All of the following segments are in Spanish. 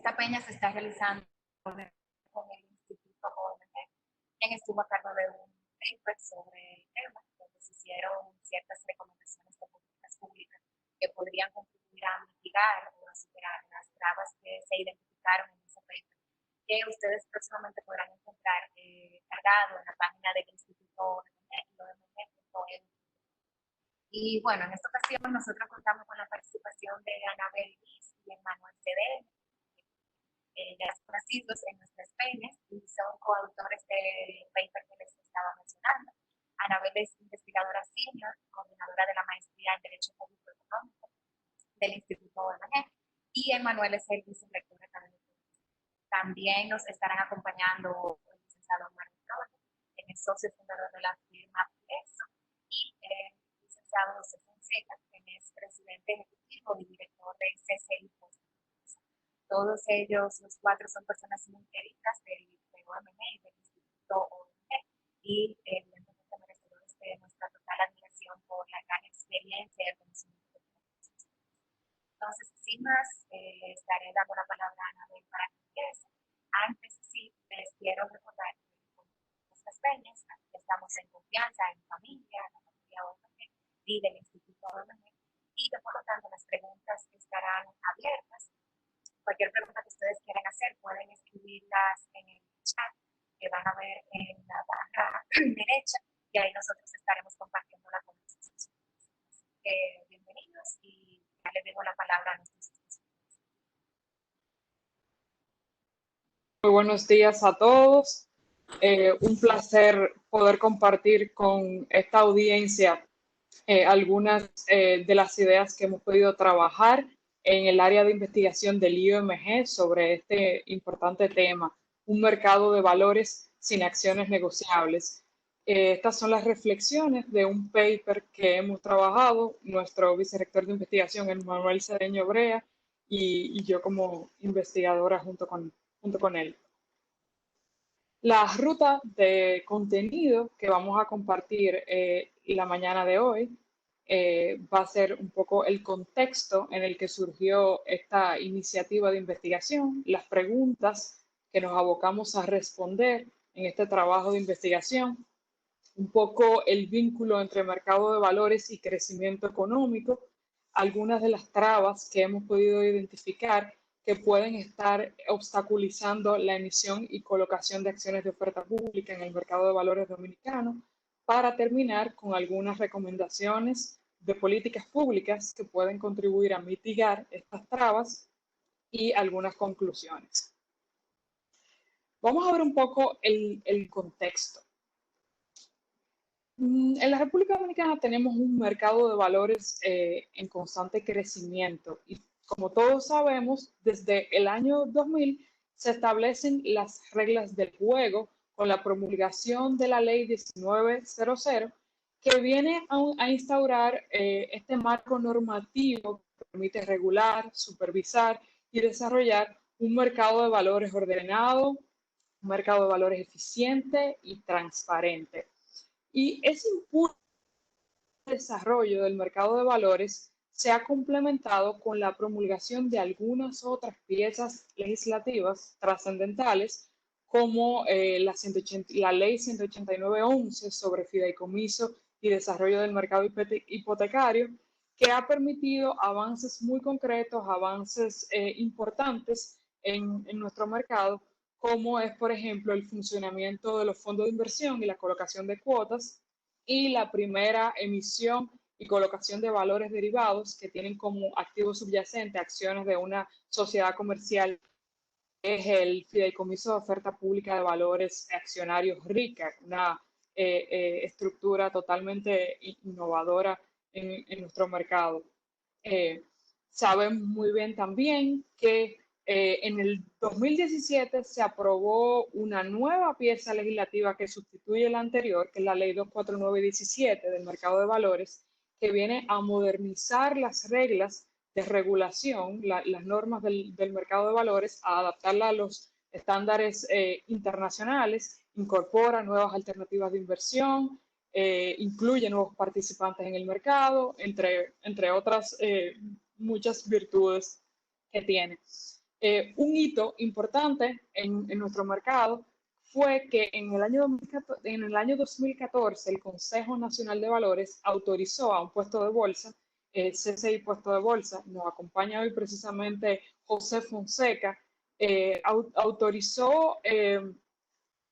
esta peña se está realizando con el Instituto OMG, quien estuvo a cargo de un paper sobre el tema, donde se hicieron ciertas recomendaciones de políticas públicas que podrían contribuir a mitigar o a superar las trabas que se identificaron en ese paper, que ustedes próximamente podrán encontrar cargado en la página del Instituto OMG. Y bueno, en esta ocasión nosotros contamos con la participación de Anabel Liz y Emmanuel Cedeno, ya conocidos en nuestras peñas, y son coautores del paper que les estaba mencionando. Anabel es investigadora senior, coordinadora de la maestría en Derecho Público Económico del Instituto OMG, y Emmanuel es el vicerrector académico. También nos estarán acompañando el licenciado Manuel Torres, quien es socio fundador de la firma PESO, y el licenciado José Fonseca, quien es presidente ejecutivo y director de CCI Post. Todos ellos, los cuatro, son personas muy queridas del OMG y del Instituto OMG, y evidentemente merecedores de nuestra total admiración por la gran experiencia y el conocimiento que tenemos. Entonces, sin más, les daré dando la palabra a Anabel para que empiece. Antes, sí, les quiero recordar que con nuestras peñas estamos en confianza, en familia, la familia OMG y del Instituto OMG, y que por lo tanto las preguntas estarán abiertas. Cualquier pregunta que ustedes quieran hacer, pueden escribirlas en el chat que van a ver en la barra derecha, y ahí nosotros estaremos compartiendo la conversación. Así que bienvenidos, y ya les dejo la palabra a nuestros especialistas. Muy buenos días a todos. Un placer poder compartir con esta audiencia algunas de las ideas que hemos podido trabajar en el área de investigación del IOMG sobre este importante tema, un mercado de valores sin acciones negociables. Estas son las reflexiones de un paper que hemos trabajado, nuestro vicerrector de investigación, Emmanuel Cedeno Brea, y yo como investigadora junto con él. La ruta de contenido que vamos a compartir la mañana de hoy va a ser un poco el contexto en el que surgió esta iniciativa de investigación, las preguntas que nos abocamos a responder en este trabajo de investigación, un poco el vínculo entre mercado de valores y crecimiento económico, algunas de las trabas que hemos podido identificar que pueden estar obstaculizando la emisión y colocación de acciones de oferta pública en el mercado de valores dominicano, para terminar con algunas recomendaciones de políticas públicas que pueden contribuir a mitigar estas trabas y algunas conclusiones. Vamos a ver un poco el contexto. En la República Dominicana tenemos un mercado de valores en constante crecimiento, y como todos sabemos, desde el año 2000 se establecen las reglas del juego con la promulgación de la Ley 1900, que viene a instaurar este marco normativo que permite regular, supervisar y desarrollar un mercado de valores ordenado, un mercado de valores eficiente y transparente. Y ese impulso de desarrollo del mercado de valores se ha complementado con la promulgación de algunas otras piezas legislativas trascendentales, como la Ley 189.11 sobre fideicomiso y desarrollo del mercado hipotecario, que ha permitido avances muy concretos, avances importantes en nuestro mercado, como es, por ejemplo, el funcionamiento de los fondos de inversión y la colocación de cuotas, y la primera emisión y colocación de valores derivados que tienen como activo subyacente acciones de una sociedad comercial, que es el Fideicomiso de Oferta Pública de Valores Accionarios RICA, una estructura totalmente innovadora en nuestro mercado. Saben muy bien también que en el 2017 se aprobó una nueva pieza legislativa que sustituye la anterior, que es la Ley 249/17 del mercado de valores, que viene a modernizar las reglas de regulación, las normas del mercado de valores, a adaptarla a los estándares internacionales, incorpora nuevas alternativas de inversión, incluye nuevos participantes en el mercado, entre otras muchas virtudes que tiene. Un hito importante en nuestro mercado fue que en el año 2014 el Consejo Nacional de Valores autorizó a un puesto de bolsa, CCI Puesto de Bolsa, nos acompaña hoy precisamente José Fonseca, autorizó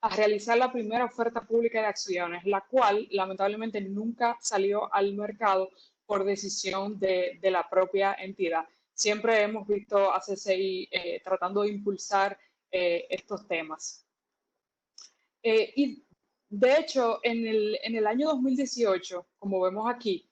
a realizar la primera oferta pública de acciones, la cual lamentablemente nunca salió al mercado por decisión de la propia entidad. Siempre hemos visto a CCI tratando de impulsar estos temas. Y de hecho, en el año 2018, como vemos aquí,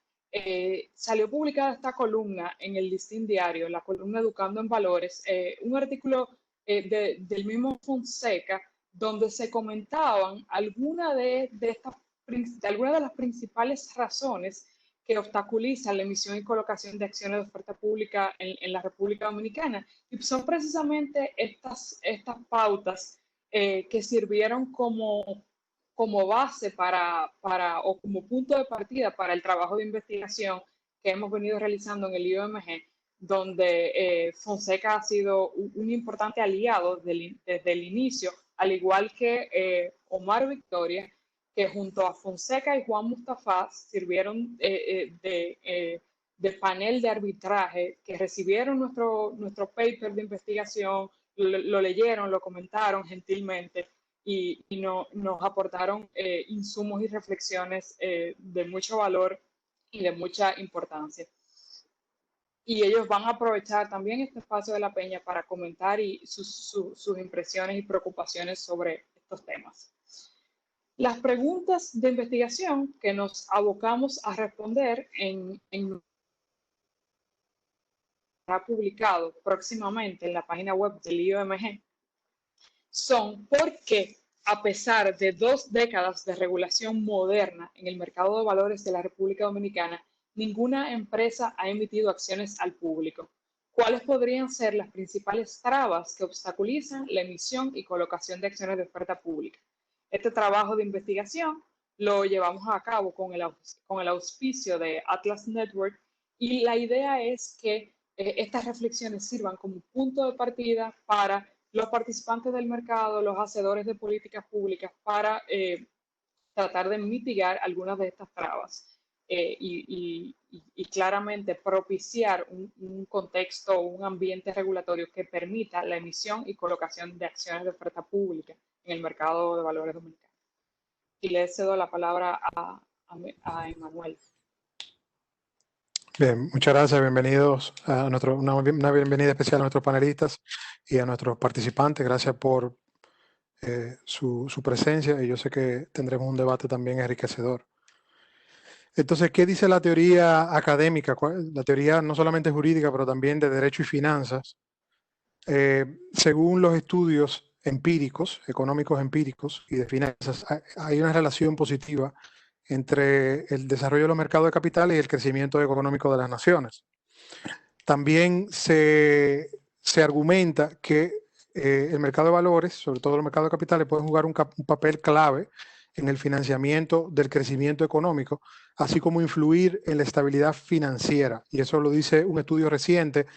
salió publicada esta columna en el Listín Diario, la columna Educando en Valores, un artículo del mismo Fonseca, donde se comentaban algunas alguna de las principales razones que obstaculizan la emisión y colocación de acciones de oferta pública en la República Dominicana. Y son precisamente estas pautas que sirvieron como base o como punto de partida para el trabajo de investigación que hemos venido realizando en el IOMG, donde Fonseca ha sido un importante aliado desde el inicio, al igual que Omar Victoria, que junto a Fonseca y Juan Mustafa sirvieron de panel de arbitraje, que recibieron nuestro paper de investigación, lo leyeron, lo comentaron gentilmente y nos aportaron insumos y reflexiones de mucho valor y de mucha importancia. Y ellos van a aprovechar también este espacio de la Peña para comentar sus impresiones y preocupaciones sobre estos temas. Las preguntas de investigación que nos abocamos a responder será publicado próximamente en la página web del IOMG son por qué, a pesar de 2 décadas de regulación moderna en el mercado de valores de la República Dominicana, ninguna empresa ha emitido acciones al público. ¿Cuáles podrían ser las principales trabas que obstaculizan la emisión y colocación de acciones de oferta pública? Este trabajo de investigación lo llevamos a cabo con el auspicio de Atlas Network y la idea es que estas reflexiones sirvan como punto de partida para los participantes del mercado, los hacedores de políticas públicas, para tratar de mitigar algunas de estas trabas y claramente propiciar un contexto, un ambiente regulatorio que permita la emisión y colocación de acciones de oferta pública en el mercado de valores dominicano. Y le cedo la palabra a Emanuel. Bien, muchas gracias. Bienvenidos a una bienvenida especial a nuestros panelistas y a nuestros participantes. Gracias por su presencia y yo sé que tendremos un debate también enriquecedor. Entonces, ¿qué dice la teoría académica? La teoría no solamente jurídica, pero también de derecho y finanzas. Según los estudios empíricos, económicos empíricos y de finanzas, hay una relación positiva entre el desarrollo de los mercados de capitales y el crecimiento económico de las naciones. También se argumenta que el mercado de valores, sobre todo el mercado de capitales, puede jugar un papel clave en el financiamiento del crecimiento económico, así como influir en la estabilidad financiera. Y eso lo dice un estudio reciente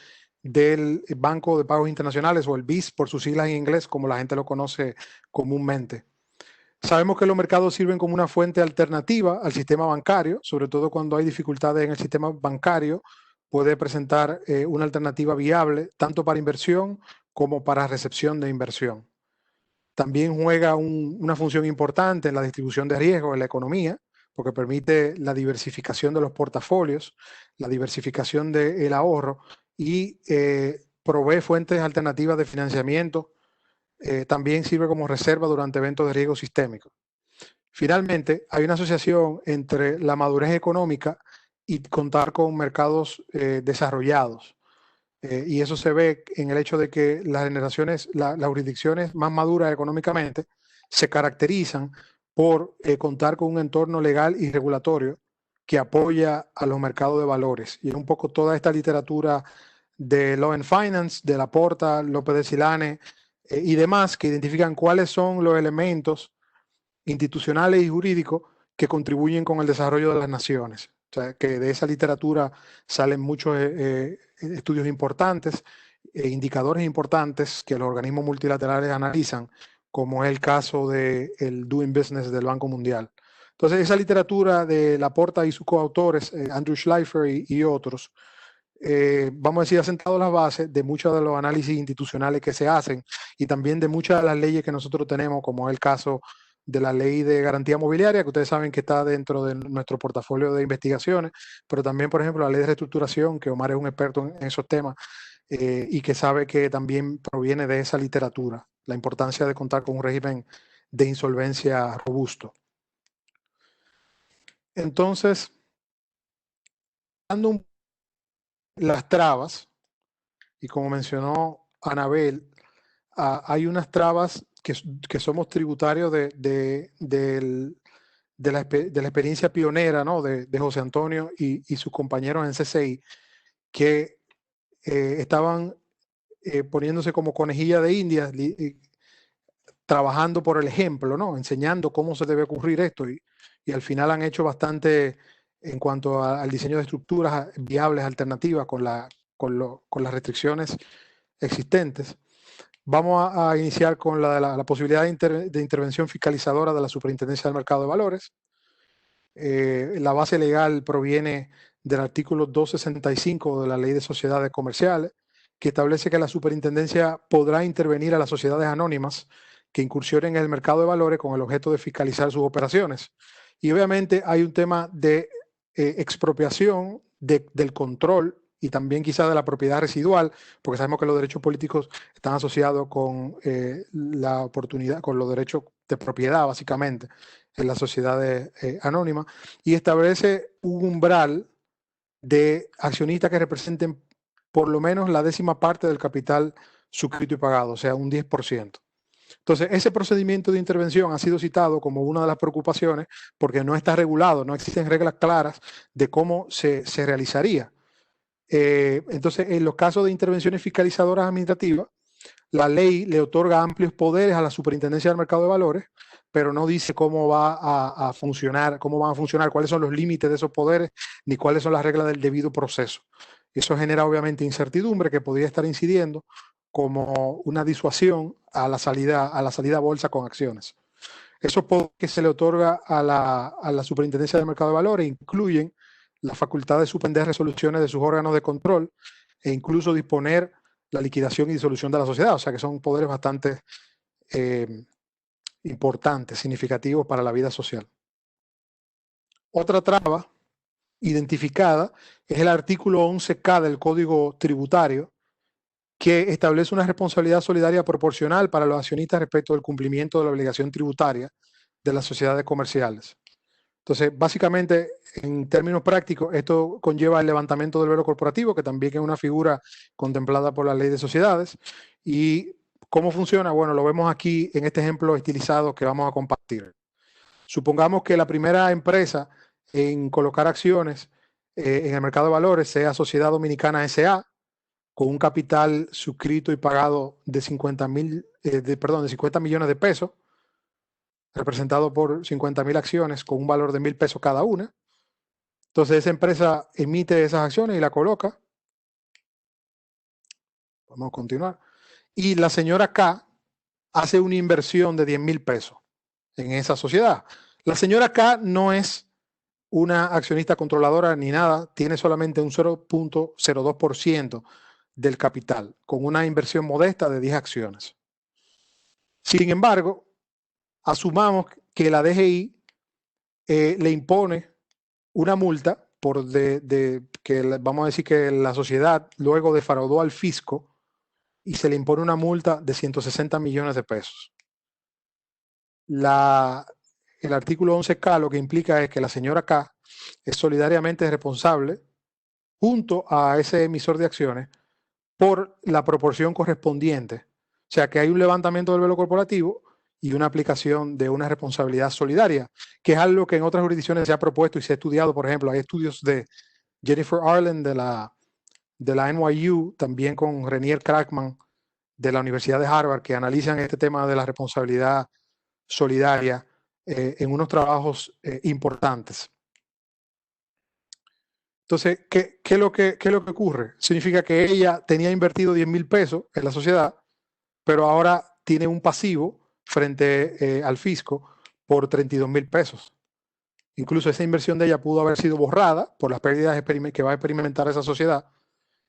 del Banco de Pagos Internacionales, o el BIS por sus siglas en inglés, como la gente lo conoce comúnmente. Sabemos que los mercados sirven como una fuente alternativa al sistema bancario, sobre todo cuando hay dificultades en el sistema bancario, puede presentar una alternativa viable tanto para inversión como para recepción de inversión. También juega una función importante en la distribución de riesgos en la economía, porque permite la diversificación de los portafolios, la diversificación del ahorro y provee fuentes alternativas de financiamiento. También sirve como reserva durante eventos de riesgo sistémico. Finalmente, hay una asociación entre la madurez económica y contar con mercados desarrollados. Y eso se ve en el hecho de que las jurisdicciones más maduras económicamente se caracterizan por contar con un entorno legal y regulatorio que apoya a los mercados de valores. Y es un poco toda esta literatura de Law and Finance, de Laporta, López de Silane y demás, que identifican cuáles son los elementos institucionales y jurídicos que contribuyen con el desarrollo de las naciones. O sea, que de esa literatura salen muchos estudios importantes indicadores importantes que los organismos multilaterales analizan, como es el caso del Doing Business del Banco Mundial. Entonces, esa literatura de Laporta y sus coautores, Andrew Schleifer y otros, vamos a decir, ha sentado las bases de muchos de los análisis institucionales que se hacen y también de muchas de las leyes que nosotros tenemos, como es el caso de la ley de garantía mobiliaria, que ustedes saben que está dentro de nuestro portafolio de investigaciones, pero también, por ejemplo, la ley de reestructuración, que Omar es un experto en esos temas y que sabe que también proviene de esa literatura, la importancia de contar con un régimen de insolvencia robusto. Entonces, dando las trabas, y como mencionó Anabel, hay unas trabas que somos tributarios de la experiencia pionera, ¿no?, de José Antonio y sus compañeros en CCI, que estaban poniéndose como conejilla de indias, trabajando por el ejemplo, ¿no?, enseñando cómo se debe ocurrir esto, y al final han hecho bastante en cuanto al diseño de estructuras viables alternativas con las restricciones existentes. Vamos a iniciar con la posibilidad de intervención fiscalizadora de la Superintendencia del Mercado de Valores. La base legal proviene del artículo 265 de la Ley de Sociedades Comerciales, que establece que la superintendencia podrá intervenir a las sociedades anónimas que incursionen en el mercado de valores con el objeto de fiscalizar sus operaciones. Y obviamente hay un tema de expropiación del control y también quizás de la propiedad residual, porque sabemos que los derechos políticos están asociados con la oportunidad, con los derechos de propiedad, básicamente, en las sociedades anónimas, y establece un umbral de accionistas que representen por lo menos la 10ª parte del capital suscrito y pagado, o sea, un 10%. Entonces, ese procedimiento de intervención ha sido citado como una de las preocupaciones porque no está regulado, no existen reglas claras de cómo se realizaría. Entonces, en los casos de intervenciones fiscalizadoras administrativas, la ley le otorga amplios poderes a la Superintendencia del Mercado de Valores, pero no dice cómo va a funcionar, cómo van a funcionar, cuáles son los límites de esos poderes, ni cuáles son las reglas del debido proceso. Eso genera obviamente incertidumbre que podría estar incidiendo como una disuasión a la salida a bolsa con acciones. Esos poderes que se le otorga a la Superintendencia del Mercado de Valores incluyen la facultad de suspender resoluciones de sus órganos de control e incluso disponer la liquidación y disolución de la sociedad, o sea que son poderes bastante importantes, significativos para la vida social. Otra traba identificada es el artículo 11K del Código Tributario, que establece una responsabilidad solidaria proporcional para los accionistas respecto del cumplimiento de la obligación tributaria de las sociedades comerciales. Entonces, básicamente, en términos prácticos, esto conlleva el levantamiento del velo corporativo, que también es una figura contemplada por la Ley de Sociedades. ¿Y cómo funciona? Bueno, lo vemos aquí en este ejemplo estilizado que vamos a compartir. Supongamos que la primera empresa en colocar acciones en el mercado de valores sea Sociedad Dominicana S.A., con un capital suscrito y pagado de 50 millones de pesos, representado por 50.000 acciones con un valor de 1.000 pesos cada una. Entonces esa empresa emite esas acciones y la coloca. Vamos a continuar. Y la señora K hace una inversión de 10.000 pesos en esa sociedad. La señora K no es una accionista controladora ni nada, tiene solamente un 0.02% del capital, con una inversión modesta de 10 acciones. Sin embargo, asumamos que la DGI le impone una multa por que vamos a decir que la sociedad luego defraudó al fisco y se le impone una multa de 160 millones de pesos. El artículo 11K lo que implica es que la señora K es solidariamente responsable junto a ese emisor de acciones por la proporción correspondiente. O sea que hay un levantamiento del velo corporativo y una aplicación de una responsabilidad solidaria, que es algo que en otras jurisdicciones se ha propuesto y se ha estudiado. Por ejemplo, hay estudios de Jennifer Arlen de la NYU, también con Renier Crackman de la Universidad de Harvard, que analizan este tema de la responsabilidad solidaria en unos trabajos importantes. Entonces, ¿qué es lo que ocurre? Significa que ella tenía invertido 10.000 pesos en la sociedad, pero ahora tiene un pasivo frente al fisco por 32.000 pesos. Incluso esa inversión de ella pudo haber sido borrada por las pérdidas que va a experimentar esa sociedad.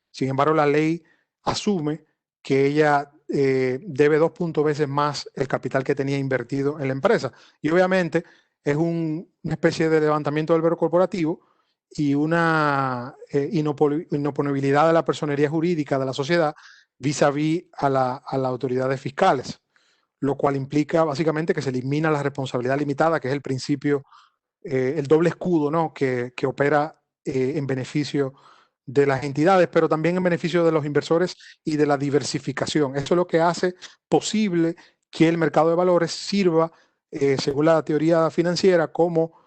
Sin embargo, la ley asume que ella debe 2 veces más el capital que tenía invertido en la empresa. Y obviamente es una especie de levantamiento del velo corporativo y una inoponibilidad de la personería jurídica de la sociedad vis-a-vis a las autoridades fiscales, lo cual implica básicamente que se elimina la responsabilidad limitada, que es el principio, el doble escudo, ¿no? que opera en beneficio de las entidades, pero también en beneficio de los inversores y de la diversificación. Eso es lo que hace posible que el mercado de valores sirva, según la teoría financiera, como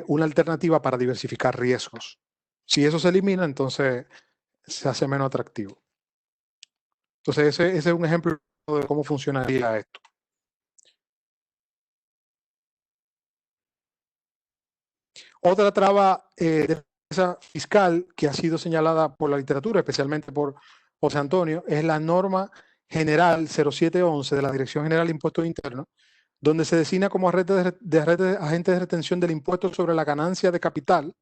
una alternativa para diversificar riesgos. Si eso se elimina, entonces se hace menos atractivo. Entonces ese es un ejemplo de cómo funcionaría esto. Otra traba de defensa fiscal que ha sido señalada por la literatura, especialmente por José Antonio, es la norma general 0711 de la Dirección General de Impuestos Internos, donde se designa como agente de retención del impuesto sobre la ganancia de capital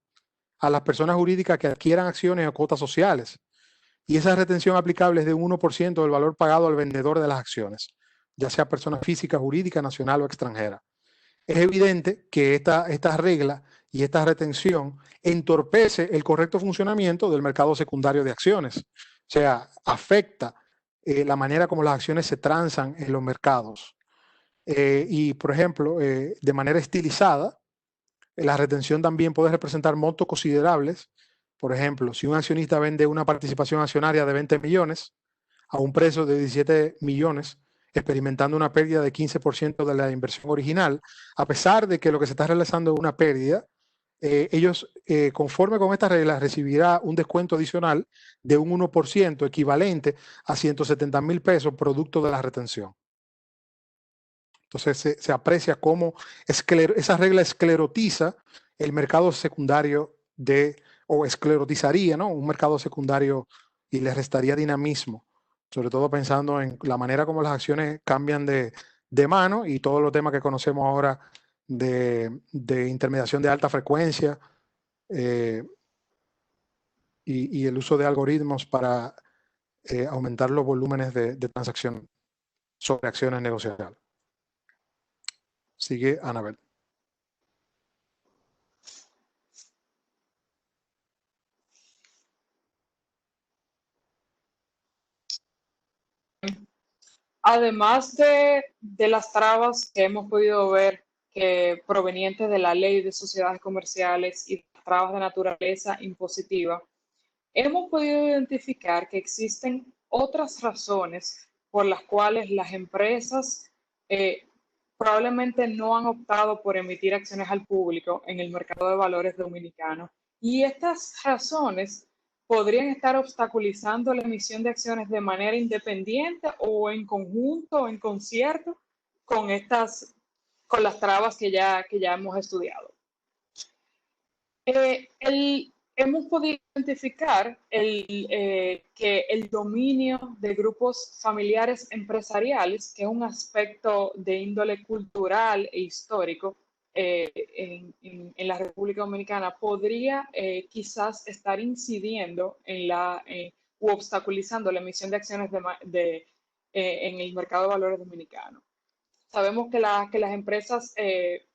a las personas jurídicas que adquieran acciones o cuotas sociales. Y esa retención aplicable es de un 1% del valor pagado al vendedor de las acciones, ya sea persona física, jurídica, nacional o extranjera. Es evidente que esta regla y esta retención entorpece el correcto funcionamiento del mercado secundario de acciones. O sea, afecta la manera como las acciones se transan en los mercados. Y, por ejemplo, de manera estilizada, la retención también puede representar montos considerables. Por ejemplo, si un accionista vende una participación accionaria de 20 millones a un precio de 17 millones, experimentando una pérdida de 15% de la inversión original, a pesar de que lo que se está realizando es una pérdida, ellos, conforme con estas reglas, recibirá un descuento adicional de un 1% equivalente a 170.000 pesos producto de la retención. Entonces se aprecia cómo esa regla esclerotiza el mercado secundario o esclerotizaría, ¿no? Un mercado secundario y le restaría dinamismo, sobre todo pensando en la manera como las acciones cambian de mano y todos los temas que conocemos ahora de intermediación de alta frecuencia y el uso de algoritmos para aumentar los volúmenes de transacción sobre acciones negociables. Sigue Anabel. Además de las trabas que hemos podido ver que provenientes de la ley de sociedades comerciales y trabas de naturaleza impositiva, hemos podido identificar que existen otras razones por las cuales las empresas probablemente no han optado por emitir acciones al público en el mercado de valores dominicano. Y estas razones podrían estar obstaculizando la emisión de acciones de manera independiente o en conjunto o en concierto con las trabas que ya hemos estudiado. Hemos podido identificar que el dominio de grupos familiares empresariales, que es un aspecto de índole cultural e histórico en la República Dominicana, podría quizás estar incidiendo u obstaculizando la emisión de acciones en el mercado de valores dominicano. Sabemos que las empresas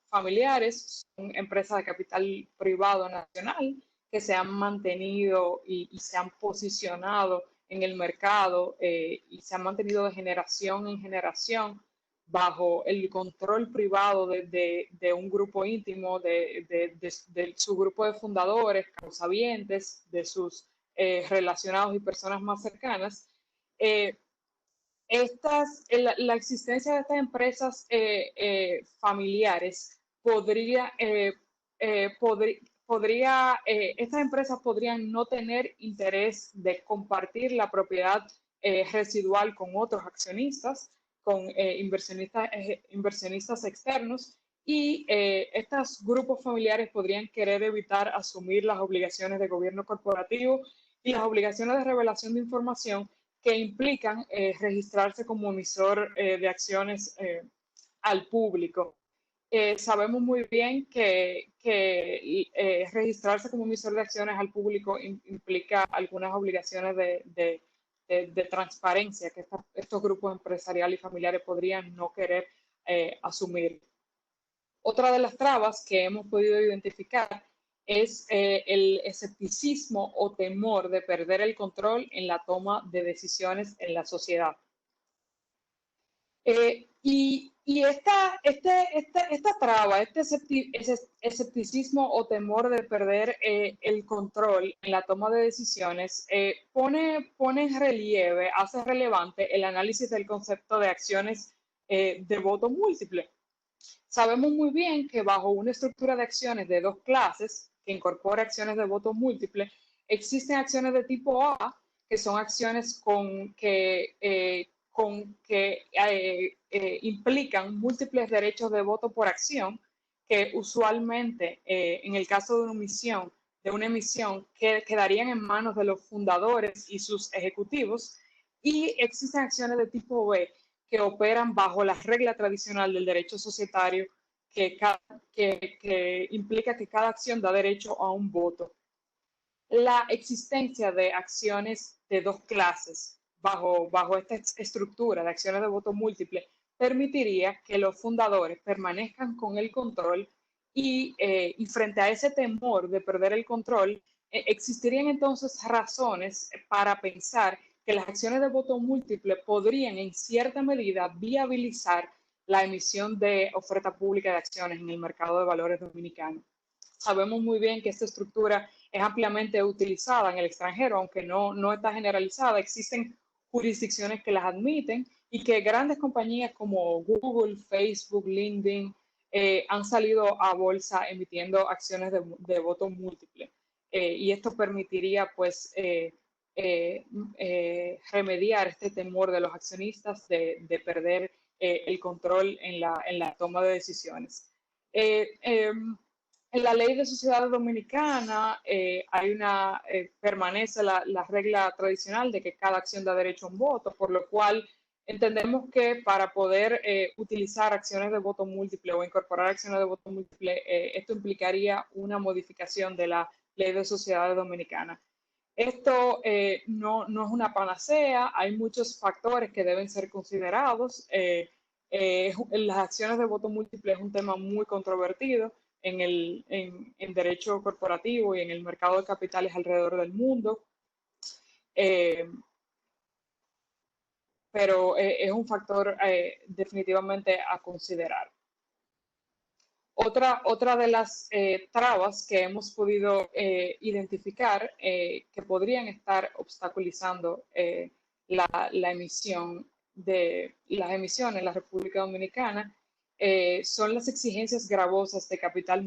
familiares son empresas de capital privado nacional que se han mantenido y se han posicionado en el mercado y se han mantenido de generación en generación bajo el control privado de un grupo íntimo, de su grupo de fundadores, causavientes, de sus relacionados y personas más cercanas. La existencia de estas empresas familiares estas empresas podrían no tener interés de compartir la propiedad residual con otros accionistas, con inversionistas externos, y estos grupos familiares podrían querer evitar asumir las obligaciones de gobierno corporativo y las obligaciones de revelación de información que implican registrarse como emisor de acciones al público. Sabemos muy bien que registrarse como emisor de acciones al público implica algunas obligaciones de transparencia que estos grupos empresariales y familiares podrían no querer asumir. Otra de las trabas que hemos podido identificar es el escepticismo o temor de perder el control en la toma de decisiones en la sociedad. Y esta traba, este escepticismo o temor de perder el control en la toma de decisiones pone en relieve, hace relevante el análisis del concepto de acciones de voto múltiple. Sabemos muy bien que bajo una estructura de acciones de dos clases, que incorpora acciones de voto múltiple, existen acciones de tipo A, que son acciones que implican múltiples derechos de voto por acción, que usualmente, en el caso de una emisión, quedarían en manos de los fundadores y sus ejecutivos, y existen acciones de tipo B, que operan bajo la regla tradicional del derecho societario, que implica que cada acción da derecho a un voto. La existencia de acciones de dos clases bajo esta estructura de acciones de voto múltiple permitiría que los fundadores permanezcan con el control y frente a ese temor de perder el control, existirían entonces razones para pensar que las acciones de voto múltiple podrían en cierta medida viabilizar la emisión de oferta pública de acciones en el mercado de valores dominicano. Sabemos muy bien que esta estructura es ampliamente utilizada en el extranjero, aunque no está generalizada. Existen jurisdicciones que las admiten y que grandes compañías como Google, Facebook, LinkedIn han salido a bolsa emitiendo acciones de voto múltiple. Y esto permitiría pues remediar este temor de los accionistas de perder el control en la toma de decisiones. En la ley de sociedades dominicana permanece la regla tradicional de que cada acción da derecho a un voto, por lo cual entendemos que para poder utilizar acciones de voto múltiple o incorporar acciones de voto múltiple, esto implicaría una modificación de la ley de sociedades dominicana. Esto no es una panacea, hay muchos factores que deben ser considerados. Las acciones de voto múltiple es un tema muy controvertido en derecho corporativo y en el mercado de capitales alrededor del mundo. Pero es un factor definitivamente a considerar. Otra de las trabas que hemos podido identificar que podrían estar obstaculizando la emisión de las emisiones en la República Dominicana son las exigencias gravosas de capital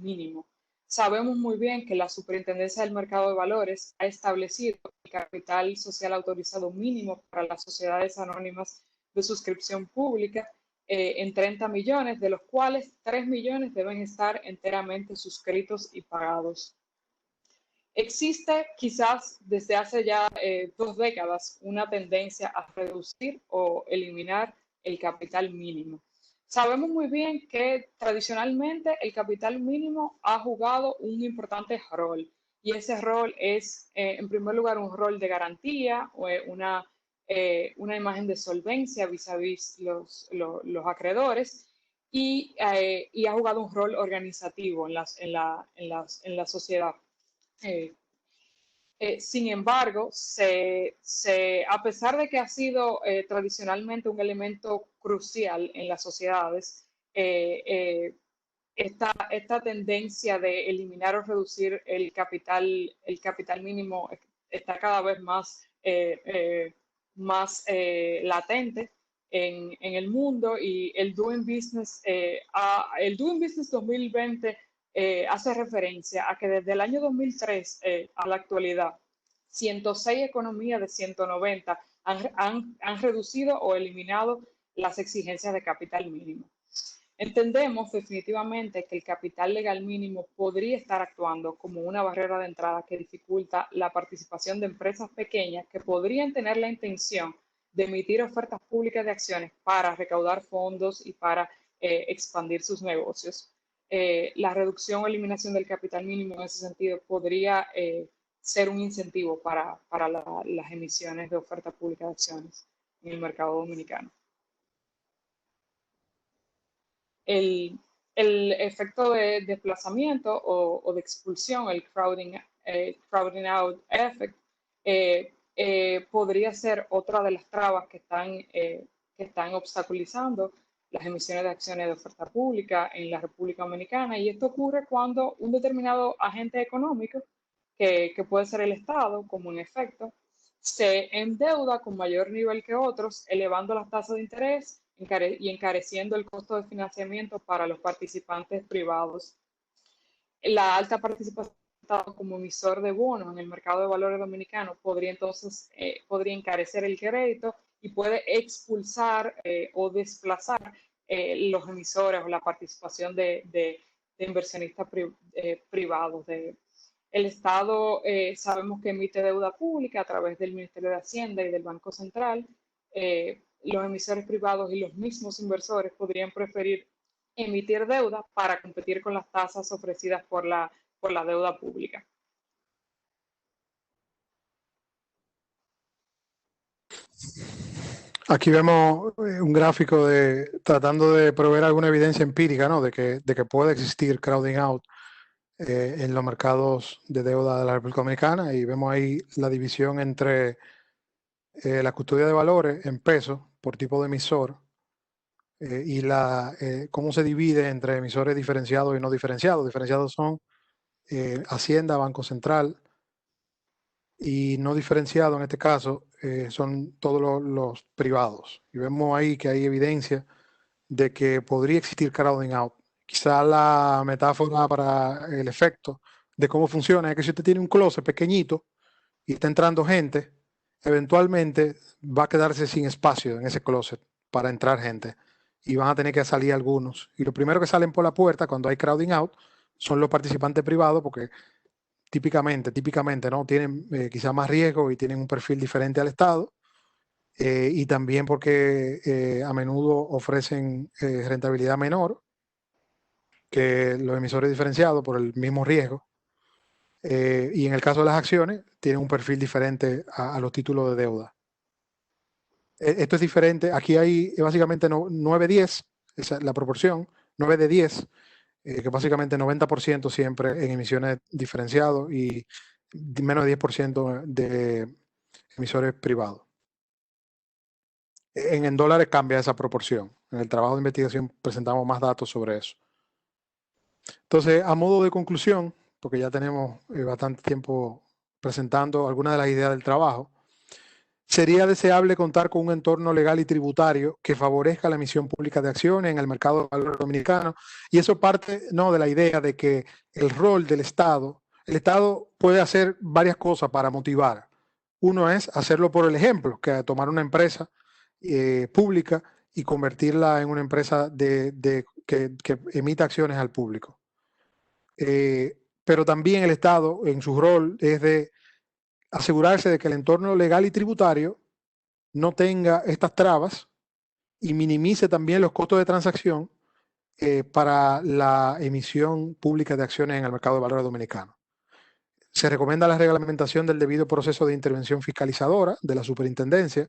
mínimo. Sabemos muy bien que la Superintendencia del Mercado de Valores ha establecido el capital social autorizado mínimo para las sociedades anónimas de suscripción pública en 30 millones, de los cuales 3 millones deben estar enteramente suscritos y pagados. Existe quizás desde hace ya 2 décadas una tendencia a reducir o eliminar el capital mínimo. Sabemos muy bien que tradicionalmente el capital mínimo ha jugado un importante rol y ese rol es, en primer lugar, un rol de garantía o una imagen de solvencia vis-a-vis los acreedores y ha jugado un rol organizativo en la sociedad. Sin embargo, a pesar de que ha sido tradicionalmente un elemento crucial en las sociedades, esta tendencia de eliminar o reducir el capital mínimo está cada vez más latente en el mundo y el Doing Business 2020 hace referencia a que desde el año 2003 a la actualidad, 106 economías de 190 han reducido o eliminado las exigencias de capital mínimo. Entendemos definitivamente que el capital legal mínimo podría estar actuando como una barrera de entrada que dificulta la participación de empresas pequeñas que podrían tener la intención de emitir ofertas públicas de acciones para recaudar fondos y para expandir sus negocios. La reducción o eliminación del capital mínimo en ese sentido podría ser un incentivo para las emisiones de oferta pública de acciones en el mercado dominicano. El, el efecto de desplazamiento o de expulsión, el crowding out effect, podría ser otra de las trabas que están obstaculizando las emisiones de acciones de oferta pública en la República Dominicana. Y esto ocurre cuando un determinado agente económico, que puede ser el Estado, como en efecto, se endeuda con mayor nivel que otros, elevando las tasas de interés y encareciendo el costo de financiamiento para los participantes privados. La alta participación como emisor de bonos en el mercado de valores dominicano podría entonces encarecer el crédito y puede expulsar o desplazar los emisores o la participación de inversionistas privados. El Estado sabemos que emite deuda pública a través del Ministerio de Hacienda y del Banco Central. Los emisores privados y los mismos inversores podrían preferir emitir deuda para competir con las tasas ofrecidas por la deuda pública. Aquí vemos un gráfico tratando de proveer alguna evidencia empírica, ¿no? de que puede existir crowding out en los mercados de deuda de la República Dominicana, y vemos ahí la división entre la custodia de valores en pesos por tipo de emisor y cómo se divide entre emisores diferenciados y no diferenciados. Diferenciados son Hacienda, Banco Central, y no diferenciados en este caso son todos los privados. Y vemos ahí que hay evidencia de que podría existir crowding out. Quizá la metáfora para el efecto de cómo funciona es que si usted tiene un closet pequeñito y está entrando gente, eventualmente va a quedarse sin espacio en ese closet para entrar gente y van a tener que salir algunos. Y los primeros que salen por la puerta cuando hay crowding out son los participantes privados, porque típicamente, ¿no? Tienen quizá más riesgo y tienen un perfil diferente al Estado, y también porque a menudo ofrecen rentabilidad menor que los emisores diferenciados por el mismo riesgo. Y en el caso de las acciones, tienen un perfil diferente a los títulos de deuda. Esto es diferente. Aquí hay básicamente 9-10, esa es la proporción, 9 de 10, que básicamente 90% siempre en emisiones diferenciadas y menos de 10% de emisores privados. En dólares cambia esa proporción. En el trabajo de investigación presentamos más datos sobre eso. Entonces, a modo de conclusión, porque ya tenemos bastante tiempo presentando algunas de las ideas del trabajo, sería deseable contar con un entorno legal y tributario que favorezca la emisión pública de acciones en el mercado de valores dominicano, y eso parte, ¿no?, de la idea de que el rol del Estado, el Estado puede hacer varias cosas para motivar. Uno es hacerlo por el ejemplo, que tomar una empresa pública y convertirla en una empresa que emita acciones al público. Pero también el Estado, en su rol, es de asegurarse de que el entorno legal y tributario no tenga estas trabas y minimice también los costos de transacción para la emisión pública de acciones en el mercado de valores dominicano. Se recomienda la reglamentación del debido proceso de intervención fiscalizadora de la superintendencia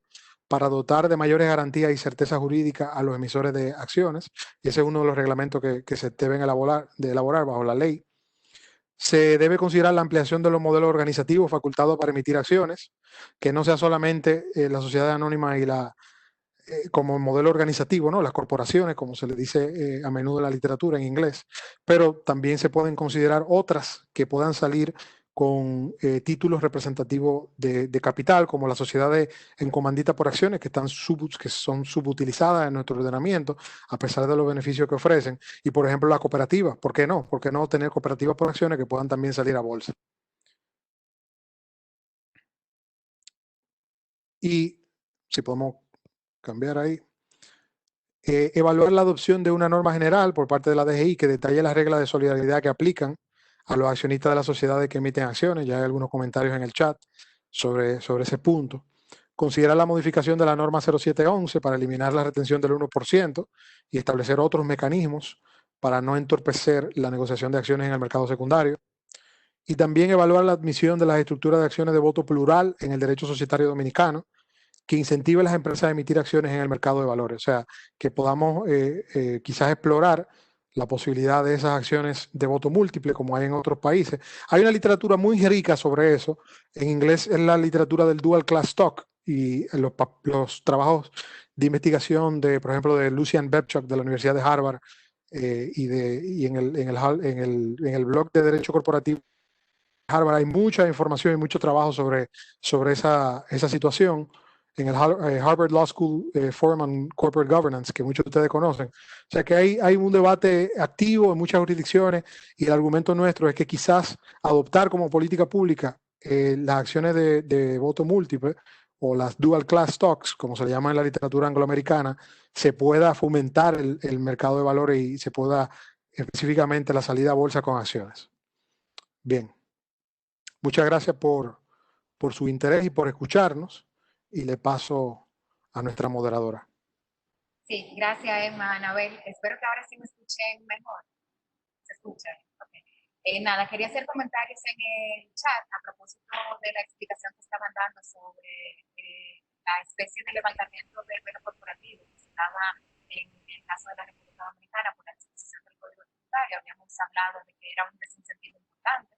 para dotar de mayores garantías y certeza jurídica a los emisores de acciones, y ese es uno de los reglamentos que se deben elaborar bajo la ley. Se debe considerar la ampliación de los modelos organizativos facultados para emitir acciones, que no sea solamente la sociedad anónima y como modelo organizativo, ¿no?, las corporaciones, como se le dice a menudo en la literatura en inglés, pero también se pueden considerar otras que puedan salir con títulos representativos de capital, como las sociedades en comandita por acciones, que son subutilizadas en nuestro ordenamiento, a pesar de los beneficios que ofrecen. Y, por ejemplo, las cooperativas. ¿Por qué no? ¿Por qué no tener cooperativas por acciones que puedan también salir a bolsa? Y si podemos cambiar ahí. evaluar la adopción de una norma general por parte de la DGI que detalle las reglas de solidaridad que aplican a los accionistas de las sociedades que emiten acciones. Ya hay algunos comentarios en el chat sobre ese punto. Considerar la modificación de la norma 0711 para eliminar la retención del 1% y establecer otros mecanismos para no entorpecer la negociación de acciones en el mercado secundario. Y también evaluar la admisión de las estructuras de acciones de voto plural en el derecho societario dominicano, que incentive a las empresas a emitir acciones en el mercado de valores. O sea, que podamos quizás explorar la posibilidad de esas acciones de voto múltiple como hay en otros países. Hay una literatura muy rica sobre eso. En inglés es la literatura del dual class stock y los trabajos de investigación de, por ejemplo, de Lucian Bebchuk de la Universidad de Harvard y en el blog de Derecho Corporativo Harvard hay mucha información y mucho trabajo sobre esa situación en el Harvard Law School Forum on Corporate Governance, que muchos de ustedes conocen. O sea que hay un debate activo en muchas jurisdicciones y el argumento nuestro es que quizás adoptar como política pública las acciones de voto múltiple o las dual class stocks, como se le llama en la literatura angloamericana, se pueda fomentar el mercado de valores y se pueda específicamente la salida a bolsa con acciones. Bien. Muchas gracias por su interés y por escucharnos. Y le paso a nuestra moderadora. Sí, gracias, Emma, Anabel. Espero que ahora sí me escuchen mejor. ¿Se escucha? Okay. Nada, quería hacer comentarios en el chat a propósito de la explicación que estaban dando sobre la especie de levantamiento del velo corporativo que se daba en el caso de la República Dominicana por la disposición del Código Tributario. Habíamos hablado de que era un desincentivo importante.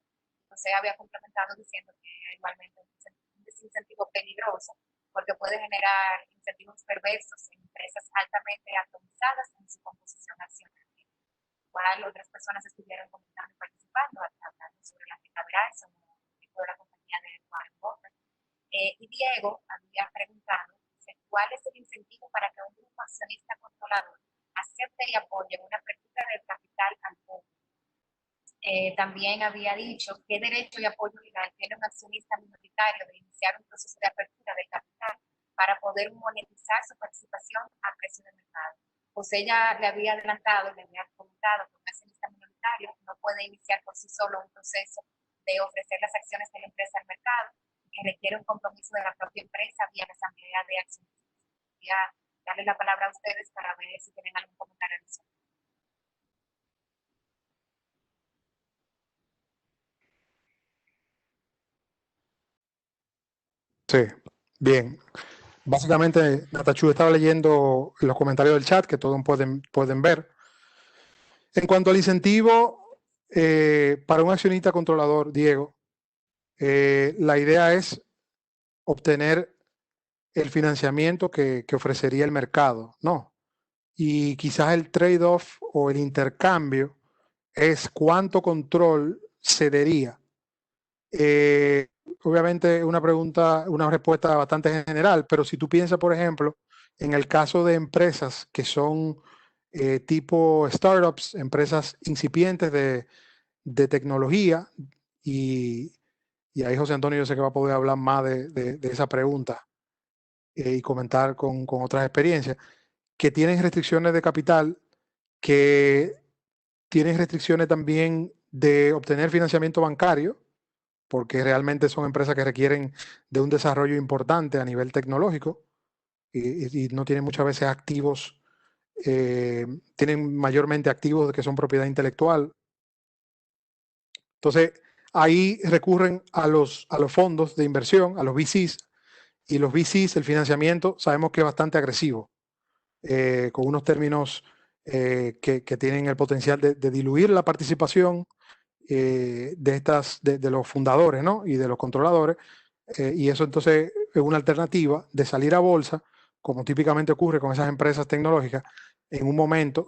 José había complementado diciendo que igualmente un desincentivo peligroso porque puede generar incentivos perversos en empresas altamente atomizadas en su composición accionaria. Igual otras personas estuvieron comentando y participando, hablando sobre la Rita Verizon, el tipo de la compañía de Warren Buffett. Y Diego había preguntado cuál es el incentivo para que un grupo accionista controlador acepte y apoye una apertura del capital al público. También había dicho qué derecho y apoyo legal tiene un accionista minoritario de iniciar un proceso de apertura del capital para poder monetizar su participación a precio de mercado. José ya le había adelantado, le había comentado que un accionista minoritario no puede iniciar por sí solo un proceso de ofrecer las acciones de la empresa al mercado, que requiere un compromiso de la propia empresa vía la asamblea de accionistas. Voy a darle la palabra a ustedes para ver si tienen algún comentario adicional. Sí, bien. Básicamente, Natachu estaba leyendo los comentarios del chat que todos pueden ver. En cuanto al incentivo, para un accionista controlador, Diego, la idea es obtener el financiamiento que ofrecería el mercado, ¿no? Y quizás el trade-off o el intercambio es cuánto control cedería. Obviamente una respuesta bastante general, pero si tú piensas, por ejemplo, en el caso de empresas que son tipo startups, empresas incipientes de tecnología, y ahí José Antonio yo sé que va a poder hablar más de esa pregunta y comentar con otras experiencias, que tienen restricciones de capital, que tienen restricciones también de obtener financiamiento bancario, porque realmente son empresas que requieren de un desarrollo importante a nivel tecnológico y no tienen muchas veces activos, tienen mayormente activos que son propiedad intelectual. Entonces, ahí recurren a los fondos de inversión, a los VCs, y los VCs, el financiamiento, sabemos que es bastante agresivo, con unos términos que tienen el potencial de diluir la participación de los fundadores, ¿no? Y de los controladores, y eso entonces es una alternativa de salir a bolsa, como típicamente ocurre con esas empresas tecnológicas, en un momento,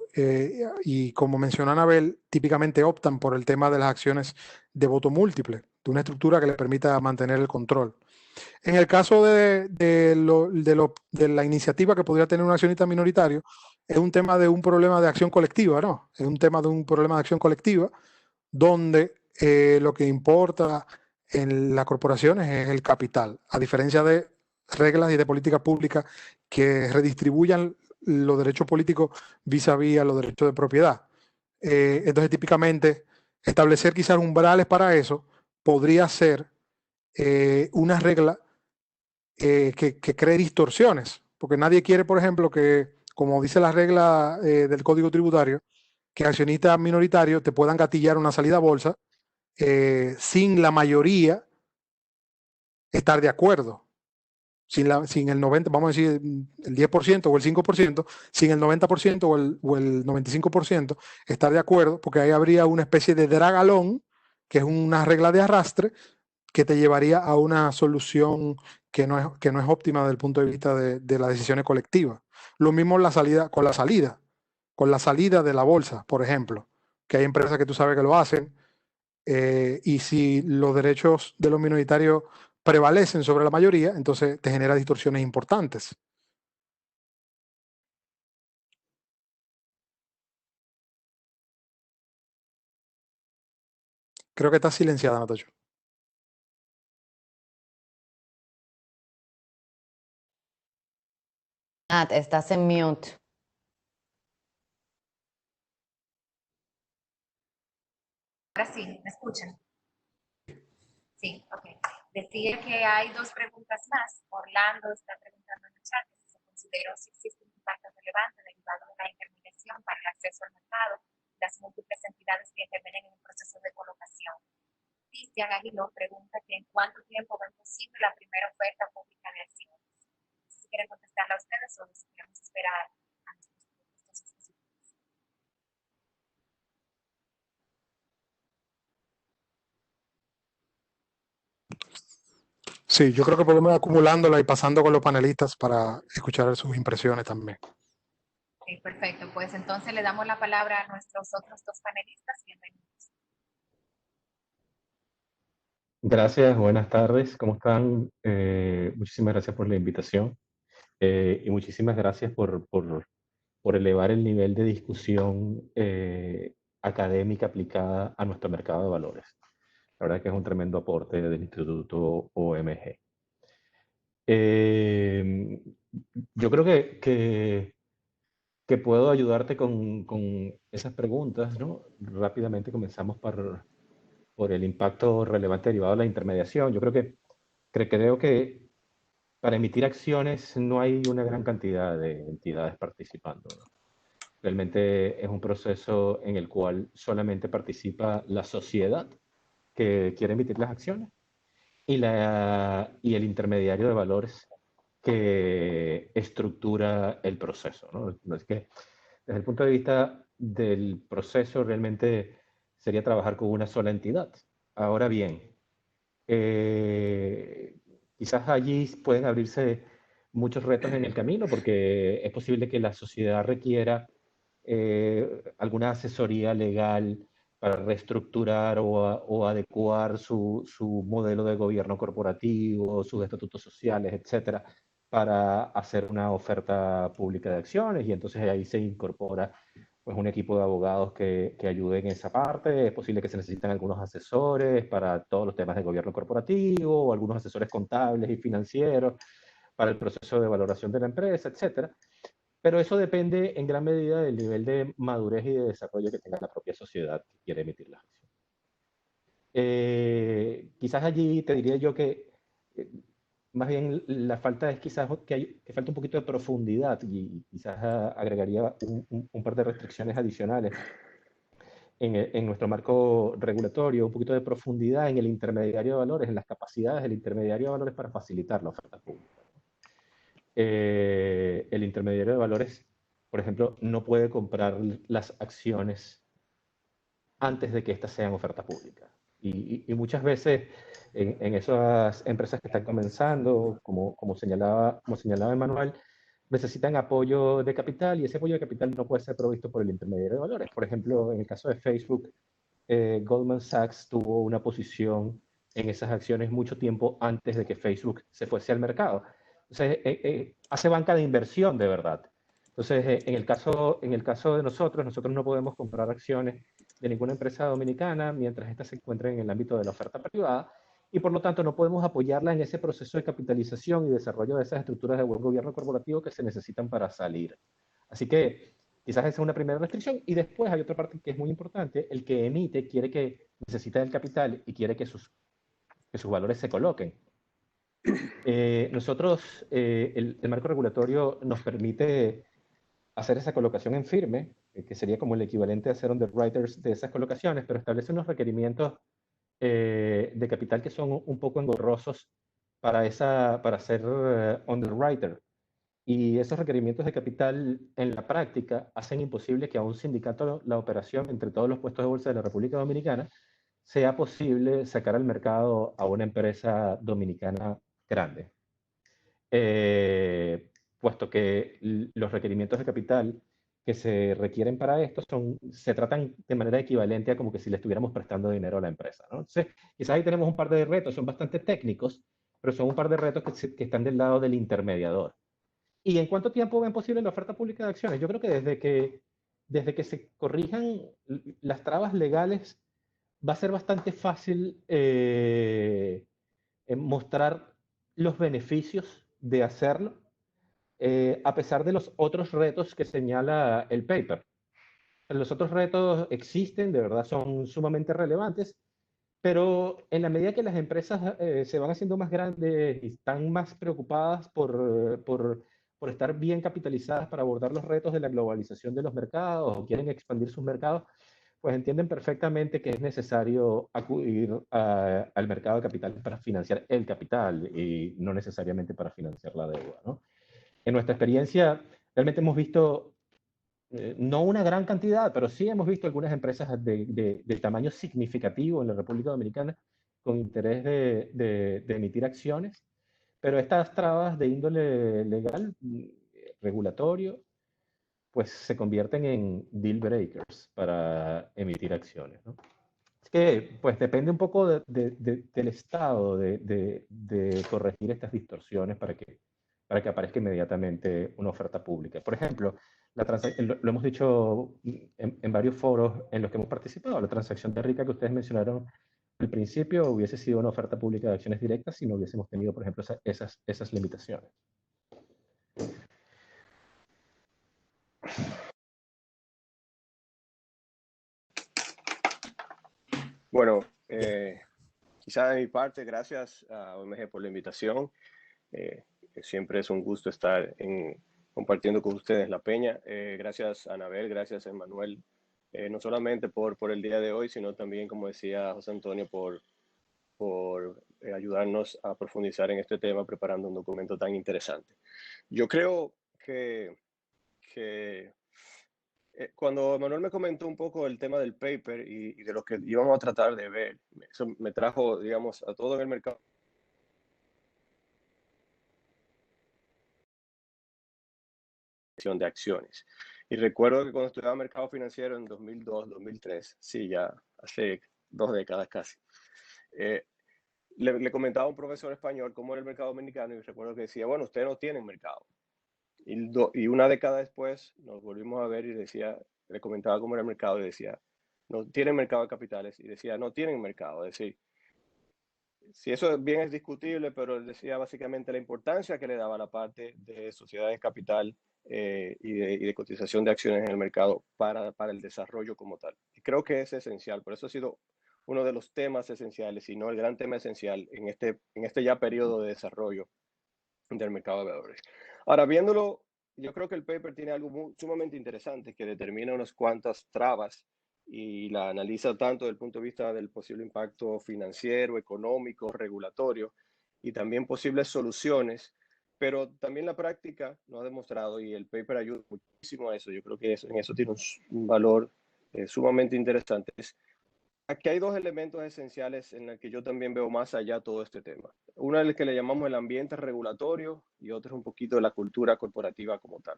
y como mencionó Anabel, típicamente optan por el tema de las acciones de voto múltiple, de una estructura que les permita mantener el control. En el caso de la iniciativa que podría tener un accionista minoritario, es un tema de un problema de acción colectiva, ¿no? Es un tema de un problema de acción colectiva donde lo que importa en las corporaciones es el capital, a diferencia de reglas y de políticas públicas que redistribuyan los derechos políticos vis a vis a los derechos de propiedad. Entonces, típicamente, establecer quizás umbrales para eso podría ser una regla que cree distorsiones, porque nadie quiere, por ejemplo, que, como dice la regla del Código Tributario, que accionistas minoritarios te puedan gatillar una salida a bolsa sin la mayoría estar de acuerdo. Sin el 90%, vamos a decir el 10% o el 5%, sin el 90% o el 95% estar de acuerdo, porque ahí habría una especie de dragalón, que es una regla de arrastre, que te llevaría a una solución que no es óptima desde el punto de vista de las decisiones colectivas. Lo mismo con la salida de la bolsa, por ejemplo, que hay empresas que tú sabes que lo hacen, y si los derechos de los minoritarios prevalecen sobre la mayoría, entonces te genera distorsiones importantes. Creo que está silenciada, Natacho. Nat, estás en mute. Ahora sí, ¿me escuchan? Sí, ok. Decía que hay dos preguntas más. Orlando está preguntando en el chat si se consideró si existe un impacto relevante derivado de la intermediación para el acceso al mercado, las múltiples entidades que intervienen en el proceso de colocación. Cristian Aguiló pregunta que en cuánto tiempo ven posible la primera oferta pública de acciones. No sé si quieren contestarla a ustedes o si queremos esperar a nuestros específicos. Sí, yo creo que podemos ir acumulándola y pasando con los panelistas para escuchar sus impresiones también. Okay, perfecto. Pues entonces le damos la palabra a nuestros otros dos panelistas. Bienvenidos. Gracias, buenas tardes, ¿cómo están? Muchísimas gracias por la invitación y muchísimas gracias por elevar el nivel de discusión académica aplicada a nuestro mercado de valores. La verdad que es un tremendo aporte del Instituto OMG. Yo creo que puedo ayudarte con esas preguntas, ¿no? Rápidamente comenzamos por el impacto relevante derivado de la intermediación. Yo creo que para emitir acciones no hay una gran cantidad de entidades participando, ¿no? Realmente es un proceso en el cual solamente participa la sociedad que quiere emitir las acciones y el intermediario de valores que estructura el proceso, ¿no? No es que desde el punto de vista del proceso realmente sería trabajar con una sola entidad. Ahora bien, quizás allí pueden abrirse muchos retos en el camino porque es posible que la sociedad requiera alguna asesoría legal para reestructurar o adecuar su modelo de gobierno corporativo, sus estatutos sociales, etcétera, para hacer una oferta pública de acciones y entonces ahí se incorpora pues un equipo de abogados que ayuden en esa parte. Es posible que se necesiten algunos asesores para todos los temas de gobierno corporativo o algunos asesores contables y financieros para el proceso de valoración de la empresa, etcétera. Pero eso depende en gran medida del nivel de madurez y de desarrollo que tenga la propia sociedad que quiere emitir las acciones. Quizás allí te diría yo que más bien la falta es quizás que falta un poquito de profundidad y quizás agregaría un par de restricciones adicionales en nuestro marco regulatorio, un poquito de profundidad en el intermediario de valores, en las capacidades del intermediario de valores para facilitar la oferta pública. El intermediario de valores, por ejemplo, no puede comprar las acciones antes de que éstas sean oferta pública. Y muchas veces en esas empresas que están comenzando, como señalaba Emanuel, necesitan apoyo de capital y ese apoyo de capital no puede ser provisto por el intermediario de valores. Por ejemplo, en el caso de Facebook, Goldman Sachs tuvo una posición en esas acciones mucho tiempo antes de que Facebook se fuese al mercado. Entonces, hace banca de inversión de verdad. Entonces, en el caso de nosotros no podemos comprar acciones de ninguna empresa dominicana mientras éstas se encuentren en el ámbito de la oferta privada y por lo tanto no podemos apoyarla en ese proceso de capitalización y desarrollo de esas estructuras de buen gobierno corporativo que se necesitan para salir Así que quizás esa es una primera restricción. Y después hay otra parte que es muy importante. El que emite necesita el capital y quiere que sus valores se coloquen. El marco regulatorio nos permite hacer esa colocación en firme, que sería como el equivalente a ser underwriters de esas colocaciones, pero establece unos requerimientos de capital que son un poco engorrosos para ser underwriter. Y esos requerimientos de capital en la práctica hacen imposible que a un sindicato la operación entre todos los puestos de bolsa de la República Dominicana sea posible sacar al mercado a una empresa dominicana grande. Puesto que los requerimientos de capital que se requieren para esto se tratan de manera equivalente a como que si le estuviéramos prestando dinero a la empresa, ¿no? Entonces, quizás ahí tenemos un par de retos, son bastante técnicos, pero son un par de retos que están del lado del intermediador. ¿Y en cuánto tiempo ven posible la oferta pública de acciones? Yo creo que desde que se corrijan las trabas legales, va a ser bastante fácil mostrar los beneficios de hacerlo, a pesar de los otros retos que señala el paper. Los otros retos existen, de verdad son sumamente relevantes, pero en la medida que las empresas se van haciendo más grandes y están más preocupadas por estar bien capitalizadas para abordar los retos de la globalización de los mercados o quieren expandir sus mercados, pues entienden perfectamente que es necesario acudir al mercado de capitales para financiar el capital y no necesariamente para financiar la deuda, ¿no? En nuestra experiencia, realmente hemos visto, no una gran cantidad, pero sí hemos visto algunas empresas de tamaño significativo en la República Dominicana con interés de emitir acciones, pero estas trabas de índole legal, regulatorio, pues se convierten en deal breakers para emitir acciones, ¿no? Es que, pues depende un poco del Estado de corregir estas distorsiones para que aparezca inmediatamente una oferta pública. Por ejemplo, lo hemos dicho en varios foros en los que hemos participado, la transacción de Rica que ustedes mencionaron al principio hubiese sido una oferta pública de acciones directas si no hubiésemos tenido, por ejemplo, esas limitaciones. Bueno, quizá de mi parte, gracias a OMG por la invitación. Siempre es un gusto estar compartiendo con ustedes la peña. Gracias a Anabel, gracias a Emmanuel, no solamente por el día de hoy, sino también, como decía José Antonio, por ayudarnos a profundizar en este tema preparando un documento tan interesante. Yo creo que cuando Manuel me comentó un poco el tema del paper y de lo que íbamos a tratar de ver, eso me trajo, digamos, a todo en el mercado de acciones. Y recuerdo que cuando estudiaba mercado financiero en 2002, 2003, sí, ya hace 2 décadas casi, le comentaba a un profesor español cómo era el mercado dominicano y recuerdo que decía, bueno, ustedes no tienen mercado. Y una década después nos volvimos a ver y le comentaba cómo era el mercado y decía, no tienen mercado de capitales, y decía, no tienen mercado. Es decir, si eso bien es discutible, pero él decía básicamente la importancia que le daba la parte de sociedades de capital y de cotización de acciones en el mercado para el desarrollo como tal. Y creo que es esencial, por eso ha sido uno de los temas esenciales, y no el gran tema esencial en este ya periodo de desarrollo del mercado de valores. Ahora, viéndolo, yo creo que el paper tiene algo sumamente interesante que determina unas cuantas trabas y la analiza tanto desde el punto de vista del posible impacto financiero, económico, regulatorio y también posibles soluciones, pero también la práctica nos ha demostrado y el paper ayuda muchísimo a eso. Yo creo que en eso tiene un valor sumamente interesante. Aquí hay 2 elementos esenciales en los que yo también veo más allá todo este tema. Uno es el que le llamamos el ambiente regulatorio y otro es un poquito de la cultura corporativa como tal.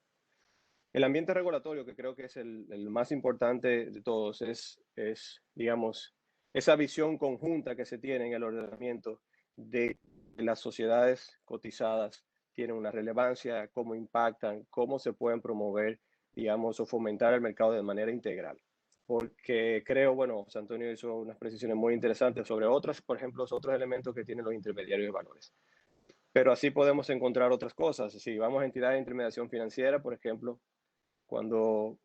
El ambiente regulatorio, que creo que es el más importante de todos, es, digamos, esa visión conjunta que se tiene en el ordenamiento de que las sociedades cotizadas tienen una relevancia, cómo impactan, cómo se pueden promover, digamos, o fomentar el mercado de manera integral. Porque creo, bueno, José Antonio hizo unas precisiones muy interesantes sobre otros, por ejemplo, otros elementos que tienen los intermediarios de valores. Pero así podemos encontrar otras cosas. Si vamos a entidades de intermediación financiera, por ejemplo, Cuando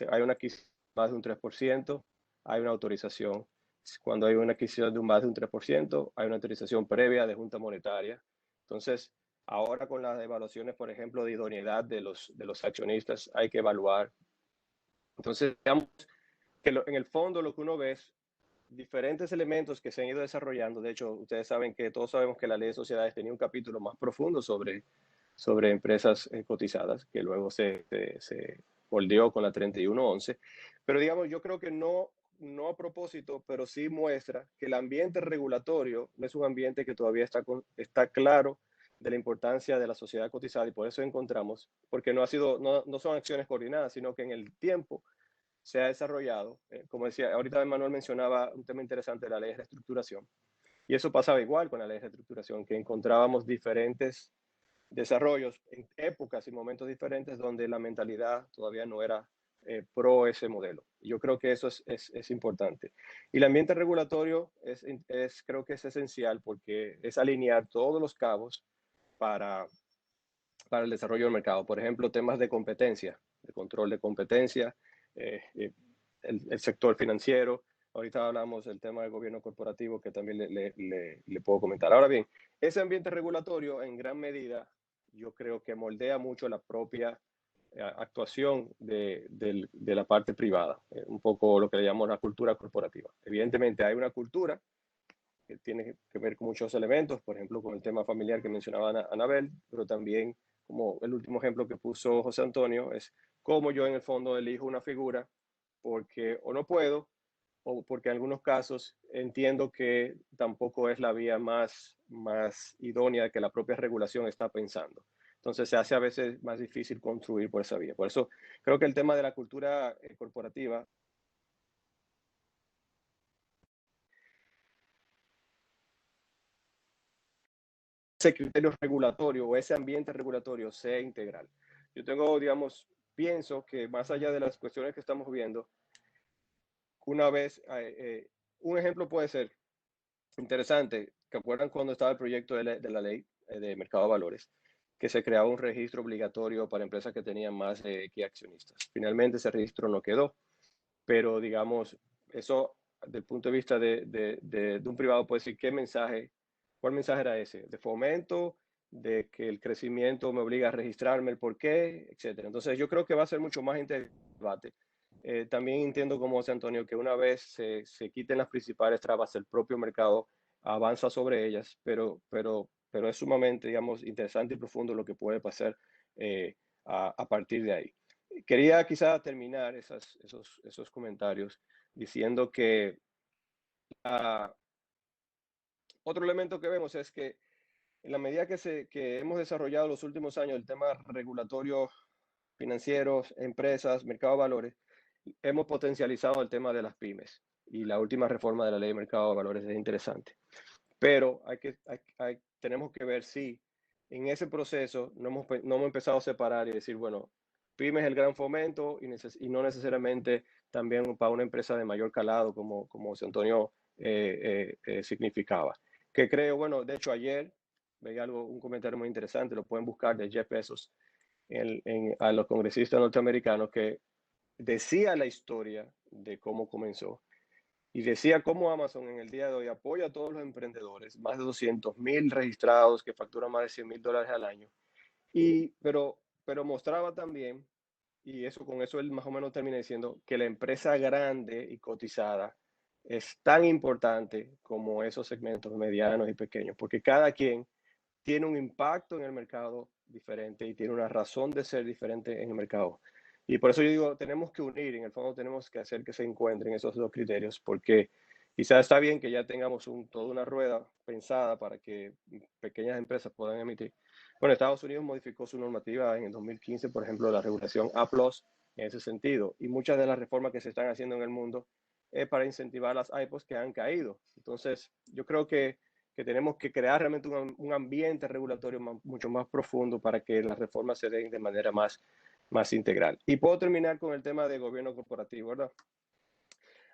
hay una adquisición de más de un 3%, hay una autorización. Cuando hay una adquisición de más de un 3%, hay una autorización previa de Junta Monetaria. Entonces, ahora con las evaluaciones, por ejemplo, de idoneidad de los accionistas, hay que evaluar. Entonces, digamos que en el fondo lo que uno ve es diferentes elementos que se han ido desarrollando. De hecho, ustedes saben que todos sabemos que la ley de sociedades tenía un capítulo más profundo sobre empresas cotizadas, que luego se moldeó con la 3111. Pero digamos, yo creo que no a propósito, pero sí muestra que el ambiente regulatorio no es un ambiente que todavía está claro de la importancia de la sociedad cotizada, y por eso encontramos, porque no son acciones coordinadas, sino que en el tiempo se ha desarrollado, como decía, ahorita Manuel mencionaba un tema interesante de la ley de reestructuración, y eso pasaba igual con la ley de reestructuración, que encontrábamos diferentes desarrollos en épocas y momentos diferentes donde la mentalidad todavía no era pro ese modelo. Yo creo que eso es importante. Y el ambiente regulatorio creo que es esencial, porque es alinear todos los cabos para el desarrollo del mercado. Por ejemplo, temas de competencia, de control de competencia, el sector financiero. Ahorita hablamos del tema del gobierno corporativo, que también le puedo comentar. Ahora bien, ese ambiente regulatorio en gran medida yo creo que moldea mucho la propia actuación de la parte privada, un poco lo que le llamamos la cultura corporativa. Evidentemente hay una cultura que tiene que ver con muchos elementos, por ejemplo, con el tema familiar que mencionaba Anabel, pero también, como el último ejemplo que puso José Antonio, es cómo yo en el fondo elijo una figura porque o no puedo, o porque en algunos casos entiendo que tampoco es la vía más idónea que la propia regulación está pensando. Entonces se hace a veces más difícil construir por esa vía. Por eso creo que el tema de la cultura corporativa ese criterio regulatorio o ese ambiente regulatorio sea integral. Yo pienso que más allá de las cuestiones que estamos viendo, una vez, un ejemplo puede ser interesante, que acuerdan cuando estaba el proyecto de la ley de mercado de valores, que se creaba un registro obligatorio para empresas que tenían más de X accionistas. Finalmente ese registro no quedó, pero digamos, eso desde el punto de vista de un privado puede decir cuál mensaje era ese, de fomento, de que el crecimiento me obliga a registrarme, el por qué, etcétera. Entonces yo creo que va a ser mucho más interesante el debate. También entiendo, como José Antonio, que una vez se quiten las principales trabas, el propio mercado avanza sobre ellas, pero es sumamente, digamos, interesante y profundo lo que puede pasar a partir de ahí. Quería quizá terminar esos comentarios diciendo que otro elemento que vemos es que en la medida que hemos desarrollado los últimos años el tema regulatorio, financieros, empresas, mercado de valores, hemos potencializado el tema de las pymes, y la última reforma de la ley de mercado de valores es interesante. Pero tenemos que ver si en ese proceso no hemos empezado a separar y decir, bueno, pymes es el gran fomento y no necesariamente también para una empresa de mayor calado como José Antonio significaba. Que creo, bueno, de hecho ayer veía un comentario muy interesante, lo pueden buscar, de Jeff Bezos a los congresistas norteamericanos, que decía la historia de cómo comenzó. Y decía cómo Amazon en el día de hoy apoya a todos los emprendedores, más de 200,000 registrados que facturan más de $100,000 al año. Pero mostraba también, y con eso él más o menos termina diciendo, que la empresa grande y cotizada es tan importante como esos segmentos medianos y pequeños, porque cada quien tiene un impacto en el mercado diferente y tiene una razón de ser diferente en el mercado. Y por eso yo digo, tenemos que unir, en el fondo tenemos que hacer que se encuentren esos dos criterios, porque quizás está bien que ya tengamos toda una rueda pensada para que pequeñas empresas puedan emitir. Bueno, Estados Unidos modificó su normativa en el 2015, por ejemplo, la regulación A+, en ese sentido, y muchas de las reformas que se están haciendo en el mundo es para incentivar las IPOs que han caído. Entonces, yo creo que tenemos que crear realmente un ambiente regulatorio mucho más profundo para que las reformas se den de manera más integral. Y puedo terminar con el tema de gobierno corporativo, ¿verdad?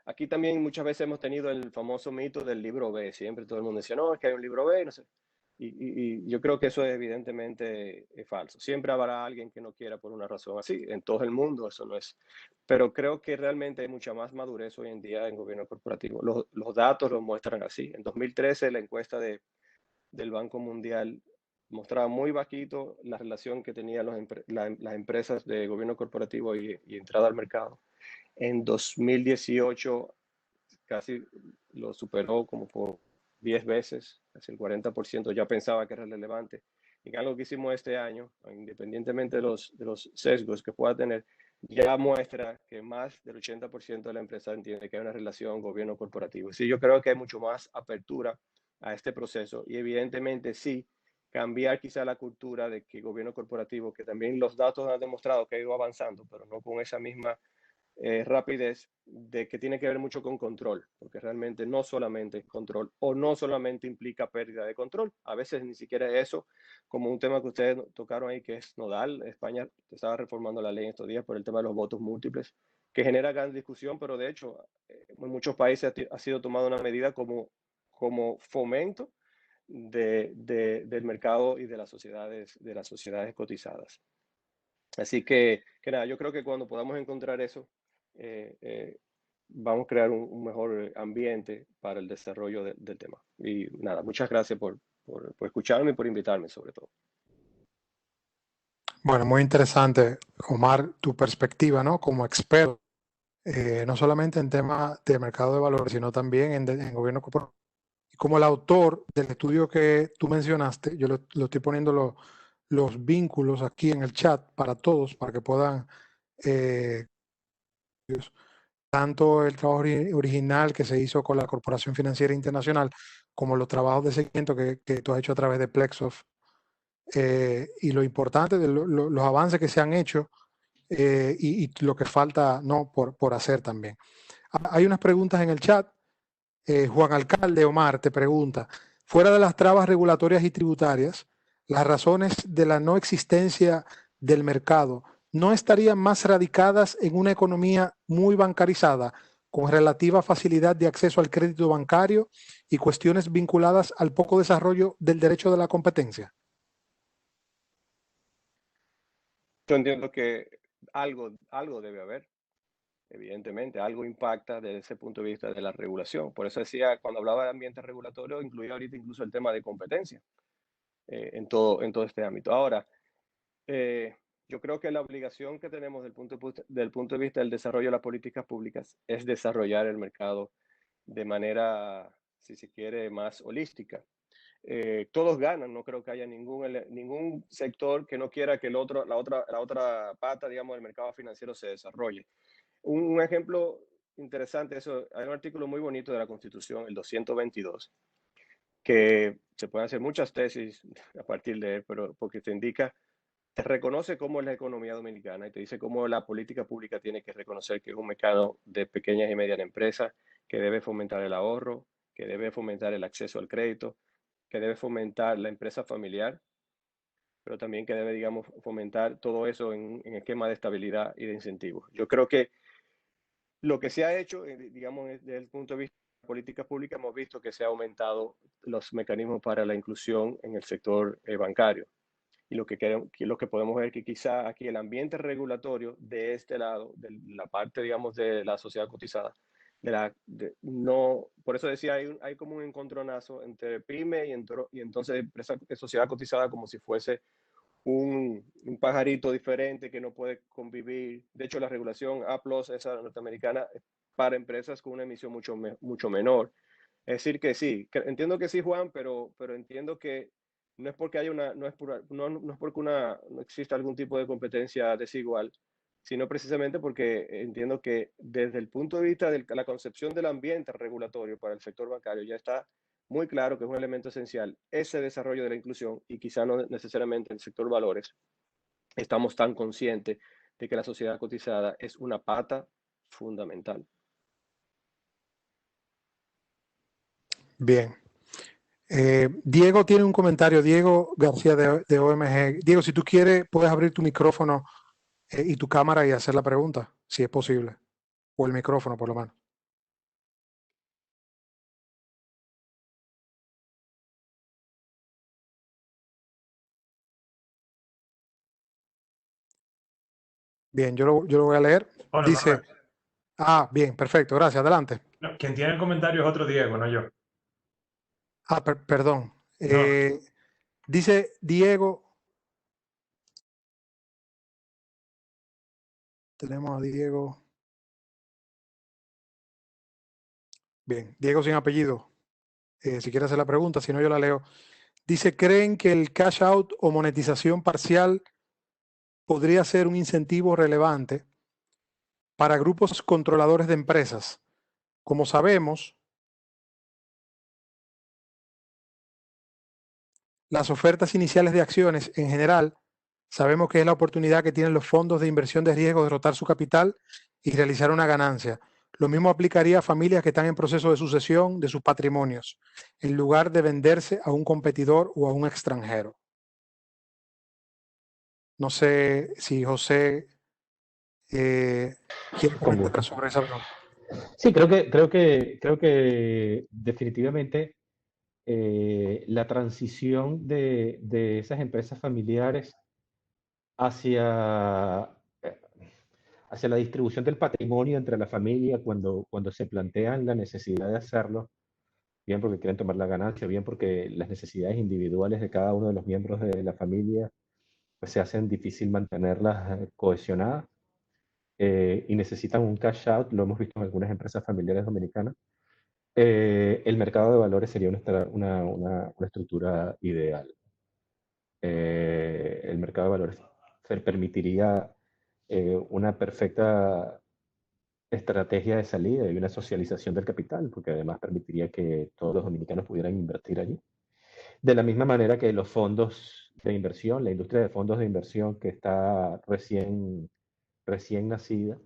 Aquí también muchas veces hemos tenido el famoso mito del libro B. Siempre todo el mundo decía, no, es que hay un libro B, no sé. Y yo creo que eso evidentemente es falso. Siempre habrá alguien que no quiera por una razón así. En todo el mundo eso no es. Pero creo que realmente hay mucha más madurez hoy en día en gobierno corporativo. Los datos lo muestran así. En 2013 la encuesta del Banco Mundial mostraba muy bajito la relación que tenían las empresas de gobierno corporativo y entrada al mercado. En 2018 casi lo superó como por 10 veces, casi el 40% ya pensaba que era relevante. Y algo que hicimos este año, independientemente de los sesgos que pueda tener, ya muestra que más del 80% de la empresa entiende que hay una relación gobierno corporativo. Sí, yo creo que hay mucho más apertura a este proceso y evidentemente sí, cambiar quizá la cultura de que gobierno corporativo, que también los datos han demostrado que ha ido avanzando, pero no con esa misma rapidez, de que tiene que ver mucho con control, porque realmente no solamente es control o no solamente implica pérdida de control, a veces ni siquiera eso, como un tema que ustedes tocaron ahí que es nodal. España estaba reformando la ley en estos días por el tema de los votos múltiples, que genera gran discusión, pero de hecho en muchos países ha sido tomada una medida como fomento del mercado y de las sociedades cotizadas. Así que nada, yo creo que cuando podamos encontrar eso, vamos a crear un mejor ambiente para el desarrollo del tema. Y nada, muchas gracias por escucharme y por invitarme sobre todo. Bueno, muy interesante, Omar, tu perspectiva, ¿no? Como experto, no solamente en temas de mercado de valores, sino también en gobierno corporativo. Y como el autor del estudio que tú mencionaste, yo lo estoy poniendo los vínculos aquí en el chat para todos, para que puedan, tanto el trabajo original que se hizo con la Corporación Financiera Internacional, como los trabajos de seguimiento que tú has hecho a través de Plexof, y lo importante de los avances que se han hecho, y lo que falta, ¿no?, por hacer también. Hay unas preguntas en el chat. Juan Alcalde Omar te pregunta, fuera de las trabas regulatorias y tributarias, las razones de la no existencia del mercado no estarían más radicadas en una economía muy bancarizada, con relativa facilidad de acceso al crédito bancario y cuestiones vinculadas al poco desarrollo del derecho de la competencia. Yo entiendo que algo debe haber. Evidentemente, algo impacta desde ese punto de vista de la regulación. Por eso decía, cuando hablaba de ambiente regulatorio, incluía ahorita incluso el tema de competencia en todo este ámbito. Ahora, yo creo que la obligación que tenemos del punto de vista del desarrollo de las políticas públicas es desarrollar el mercado de manera, si se quiere, más holística. Todos ganan, no creo que haya ningún sector que no quiera que la otra pata, digamos, del mercado financiero se desarrolle. Un ejemplo interesante, hay un artículo muy bonito de la Constitución, el 222, que se pueden hacer muchas tesis a partir de él, pero porque te reconoce cómo es la economía dominicana y te dice cómo la política pública tiene que reconocer que es un mercado de pequeñas y medianas empresas, que debe fomentar el ahorro, que debe fomentar el acceso al crédito, que debe fomentar la empresa familiar, pero también que debe, digamos, fomentar todo eso en esquema de estabilidad y de incentivos. Yo creo que lo que se ha hecho, digamos, desde el punto de vista de políticas públicas, hemos visto que se ha aumentado los mecanismos para la inclusión en el sector bancario. Y lo que podemos ver que quizá aquí el ambiente regulatorio de este lado, de la parte, digamos, de la sociedad cotizada, no, por eso decía, hay como un encontronazo entre pyme y entonces empresa, sociedad cotizada, como si fuese un pajarito diferente que no puede convivir. De hecho, la regulación A+, esa norteamericana, para empresas con una emisión mucho menor. Es decir, que sí, entiendo que sí, Juan, pero entiendo que no es porque no es porque no exista algún tipo de competencia desigual, sino precisamente porque entiendo que desde el punto de vista de la concepción del ambiente regulatorio para el sector bancario ya está muy claro que es un elemento esencial ese desarrollo de la inclusión, y quizá no necesariamente en el sector valores estamos tan conscientes de que la sociedad cotizada es una pata fundamental. Bien. Diego tiene un comentario, Diego García de OMG. Diego, si tú quieres, puedes abrir tu micrófono y tu cámara y hacer la pregunta, si es posible, o el micrófono por lo menos. Bien, yo lo voy a leer. Hola, Dice, Manuel. bien, perfecto, gracias, adelante. No, quien tiene el comentario es otro Diego, no yo. Perdón. No, Dice Diego, tenemos a Diego. Bien, Diego sin apellido. Si quiere hacer la pregunta, si no yo la leo. Dice, ¿creen que el cash out o monetización parcial podría ser un incentivo relevante para grupos controladores de empresas? Como sabemos, las ofertas iniciales de acciones en general, sabemos que es la oportunidad que tienen los fondos de inversión de riesgo de rotar su capital y realizar una ganancia. Lo mismo aplicaría a familias que están en proceso de sucesión de sus patrimonios, en lugar de venderse a un competidor o a un extranjero. No sé si José quiere Con comentar gusto. sobre esa pregunta. Sí, creo que definitivamente la transición de esas empresas familiares hacia, eh, hacia la distribución del patrimonio entre la familia cuando se plantean la necesidad de hacerlo, bien porque quieren tomar la ganancia, bien porque las necesidades individuales de cada uno de los miembros de la familia pues, se hacen difícil mantenerlas cohesionadas y necesitan un cash out, lo hemos visto en algunas empresas familiares dominicanas. El mercado de valores sería una estructura ideal. El mercado de valores permitiría una perfecta estrategia de salida y una socialización del capital, porque además permitiría que todos los dominicanos pudieran invertir allí. De la misma manera que los fondos de inversión, la industria de fondos de inversión que está recién nacida,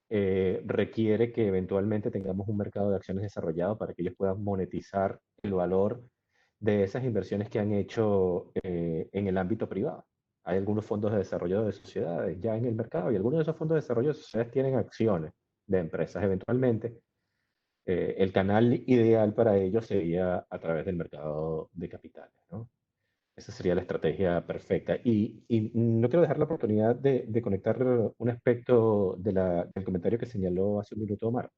requiere que eventualmente tengamos un mercado de acciones desarrollado para que ellos puedan monetizar el valor de esas inversiones que han hecho en el ámbito privado. Hay algunos fondos de desarrollo de sociedades ya en el mercado y algunos de esos fondos de desarrollo de sociedades tienen acciones de empresas eventualmente. El canal ideal para ellos sería a través del mercado de capitales, ¿no? Esa sería la estrategia perfecta. Y no quiero dejar la oportunidad de conectar un aspecto del comentario que señaló hace un minuto Omar.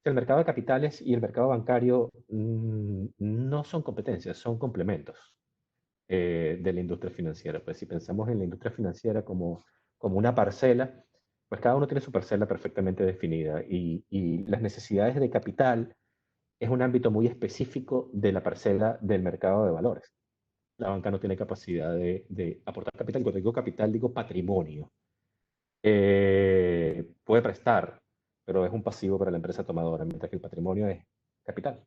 El mercado de capitales y el mercado bancario no son competencias, son complementos de la industria financiera. Pues si pensamos en la industria financiera como una parcela, pues cada uno tiene su parcela perfectamente definida y las necesidades de capital es un ámbito muy específico de la parcela del mercado de valores. La banca no tiene capacidad de aportar capital. Cuando digo capital, digo patrimonio. Puede prestar, pero es un pasivo para la empresa tomadora, mientras que el patrimonio es capital.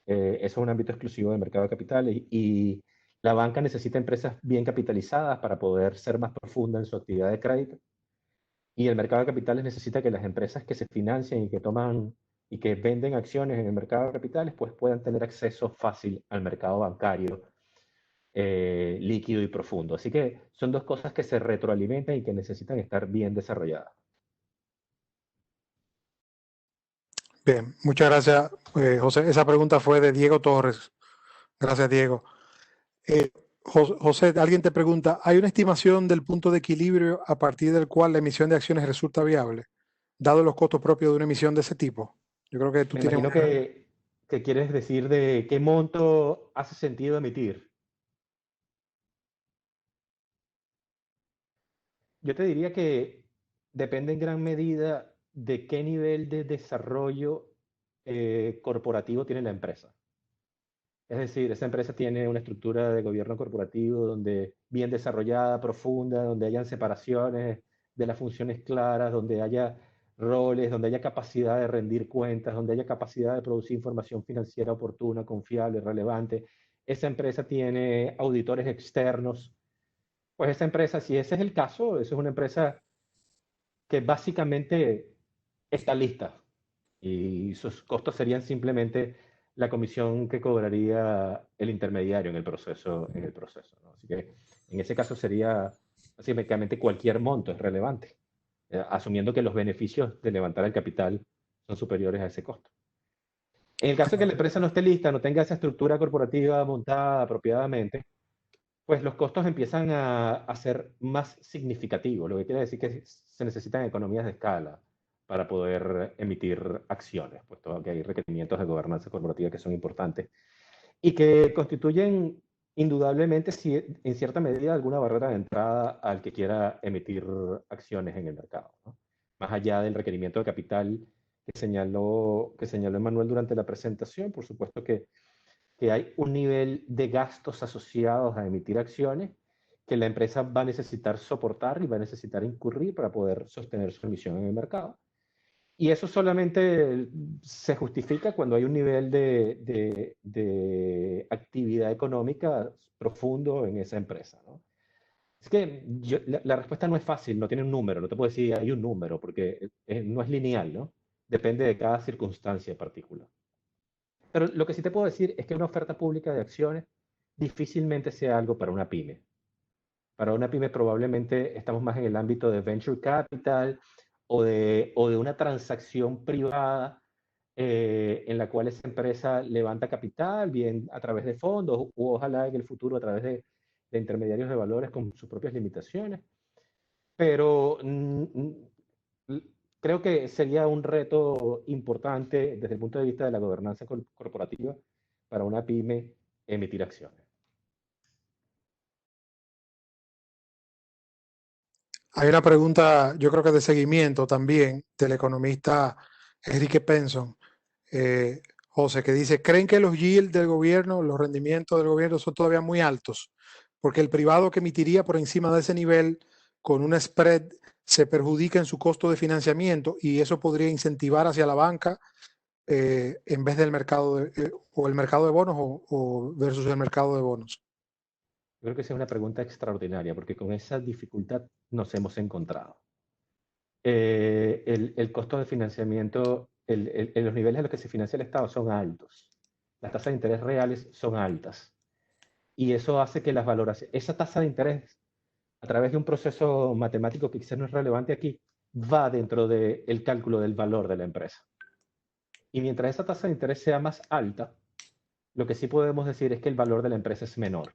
Eso es un ámbito exclusivo del mercado de capitales y la banca necesita empresas bien capitalizadas para poder ser más profunda en su actividad de crédito. Y el mercado de capitales necesita que las empresas que se financian y que toman y que venden acciones en el mercado de capitales, pues puedan tener acceso fácil al mercado bancario líquido y profundo. Así que son dos cosas que se retroalimentan y que necesitan estar bien desarrolladas. Bien, muchas gracias, José. Esa pregunta fue de Diego Torres. Gracias, Diego. José, alguien te pregunta, ¿hay una estimación del punto de equilibrio a partir del cual la emisión de acciones resulta viable, dado los costos propios de una emisión de ese tipo? Yo creo que tú Me tienes imagino una... que quieres decir de qué monto hace sentido emitir. Yo te diría que depende en gran medida de qué nivel de desarrollo corporativo tiene la empresa. Es decir, esa empresa tiene una estructura de gobierno corporativo donde bien desarrollada, profunda, donde hayan separaciones de las funciones claras, donde haya roles, donde haya capacidad de rendir cuentas, donde haya capacidad de producir información financiera oportuna, confiable, relevante. Esa empresa tiene auditores externos. Pues esa empresa, si ese es el caso, eso es una empresa que básicamente está lista y sus costos serían simplemente la comisión que cobraría el intermediario en el proceso, ¿no? Así que en ese caso sería básicamente cualquier monto es relevante, asumiendo que los beneficios de levantar el capital son superiores a ese costo. En el caso de que la empresa no esté lista, no tenga esa estructura corporativa montada apropiadamente, pues los costos empiezan a ser más significativos, lo que quiere decir que se necesitan economías de escala para poder emitir acciones, puesto que hay requerimientos de gobernanza corporativa que son importantes y que constituyen indudablemente, en cierta medida, alguna barrera de entrada al que quiera emitir acciones en el mercado, ¿no? Más allá del requerimiento de capital que señaló Emanuel durante la presentación, por supuesto que hay un nivel de gastos asociados a emitir acciones que la empresa va a necesitar soportar y va a necesitar incurrir para poder sostener su emisión en el mercado. Y eso solamente se justifica cuando hay un nivel de actividad económica profundo en esa empresa, ¿no? Es que la respuesta no es fácil, no tiene un número, no te puedo decir hay un número, porque no es lineal, ¿no? Depende de cada circunstancia particular. Pero lo que sí te puedo decir es que una oferta pública de acciones difícilmente sea algo para una pyme. Para una pyme probablemente estamos más en el ámbito de venture capital o de una transacción privada en la cual esa empresa levanta capital, bien a través de fondos o ojalá en el futuro a través de intermediarios de valores con sus propias limitaciones. Pero creo que sería un reto importante desde el punto de vista de la gobernanza corporativa para una pyme emitir acciones. Hay una pregunta, yo creo que de seguimiento también, del economista Enrique Penson, José, que dice, ¿creen que los yields del gobierno, los rendimientos del gobierno son todavía muy altos? Porque el privado que emitiría por encima de ese nivel con un spread se perjudica en su costo de financiamiento y eso podría incentivar hacia la banca en vez del mercado o el mercado de bonos o versus el mercado de bonos. Creo que esa es una pregunta extraordinaria porque con esa dificultad nos hemos encontrado. El costo de financiamiento, en los niveles a los que se financia el Estado son altos. Las tasas de interés reales son altas. Y eso hace que las valoraciones, esa tasa de interés, a través de un proceso matemático que quizás no es relevante aquí, va dentro del cálculo del valor de la empresa. Y mientras esa tasa de interés sea más alta, lo que sí podemos decir es que el valor de la empresa es menor.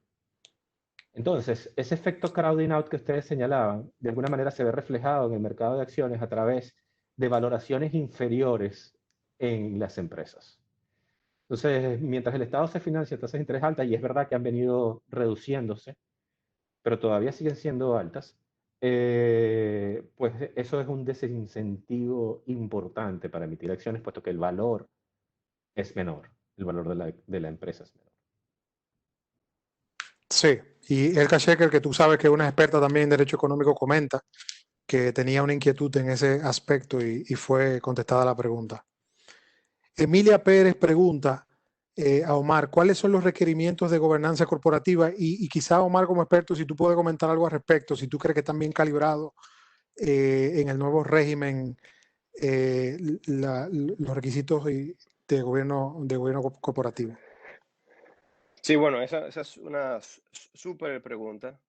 Entonces, ese efecto crowding out que ustedes señalaban, de alguna manera se ve reflejado en el mercado de acciones a través de valoraciones inferiores en las empresas. Entonces, mientras el Estado se financia a tasas de interés altas, y es verdad que han venido reduciéndose, pero todavía siguen siendo altas, pues eso es un desincentivo importante para emitir acciones, puesto que el valor es menor, el valor de la empresa es menor. Sí, y Elka Shekel, que tú sabes que es una experta también en derecho económico, comenta que tenía una inquietud en ese aspecto y fue contestada la pregunta. Emilia Pérez pregunta a Omar, ¿cuáles son los requerimientos de gobernanza corporativa? Y quizá Omar como experto, si tú puedes comentar algo al respecto, si tú crees que están bien calibrados en el nuevo régimen los requisitos de gobierno corporativo. Sí, bueno, esa es una súper pregunta,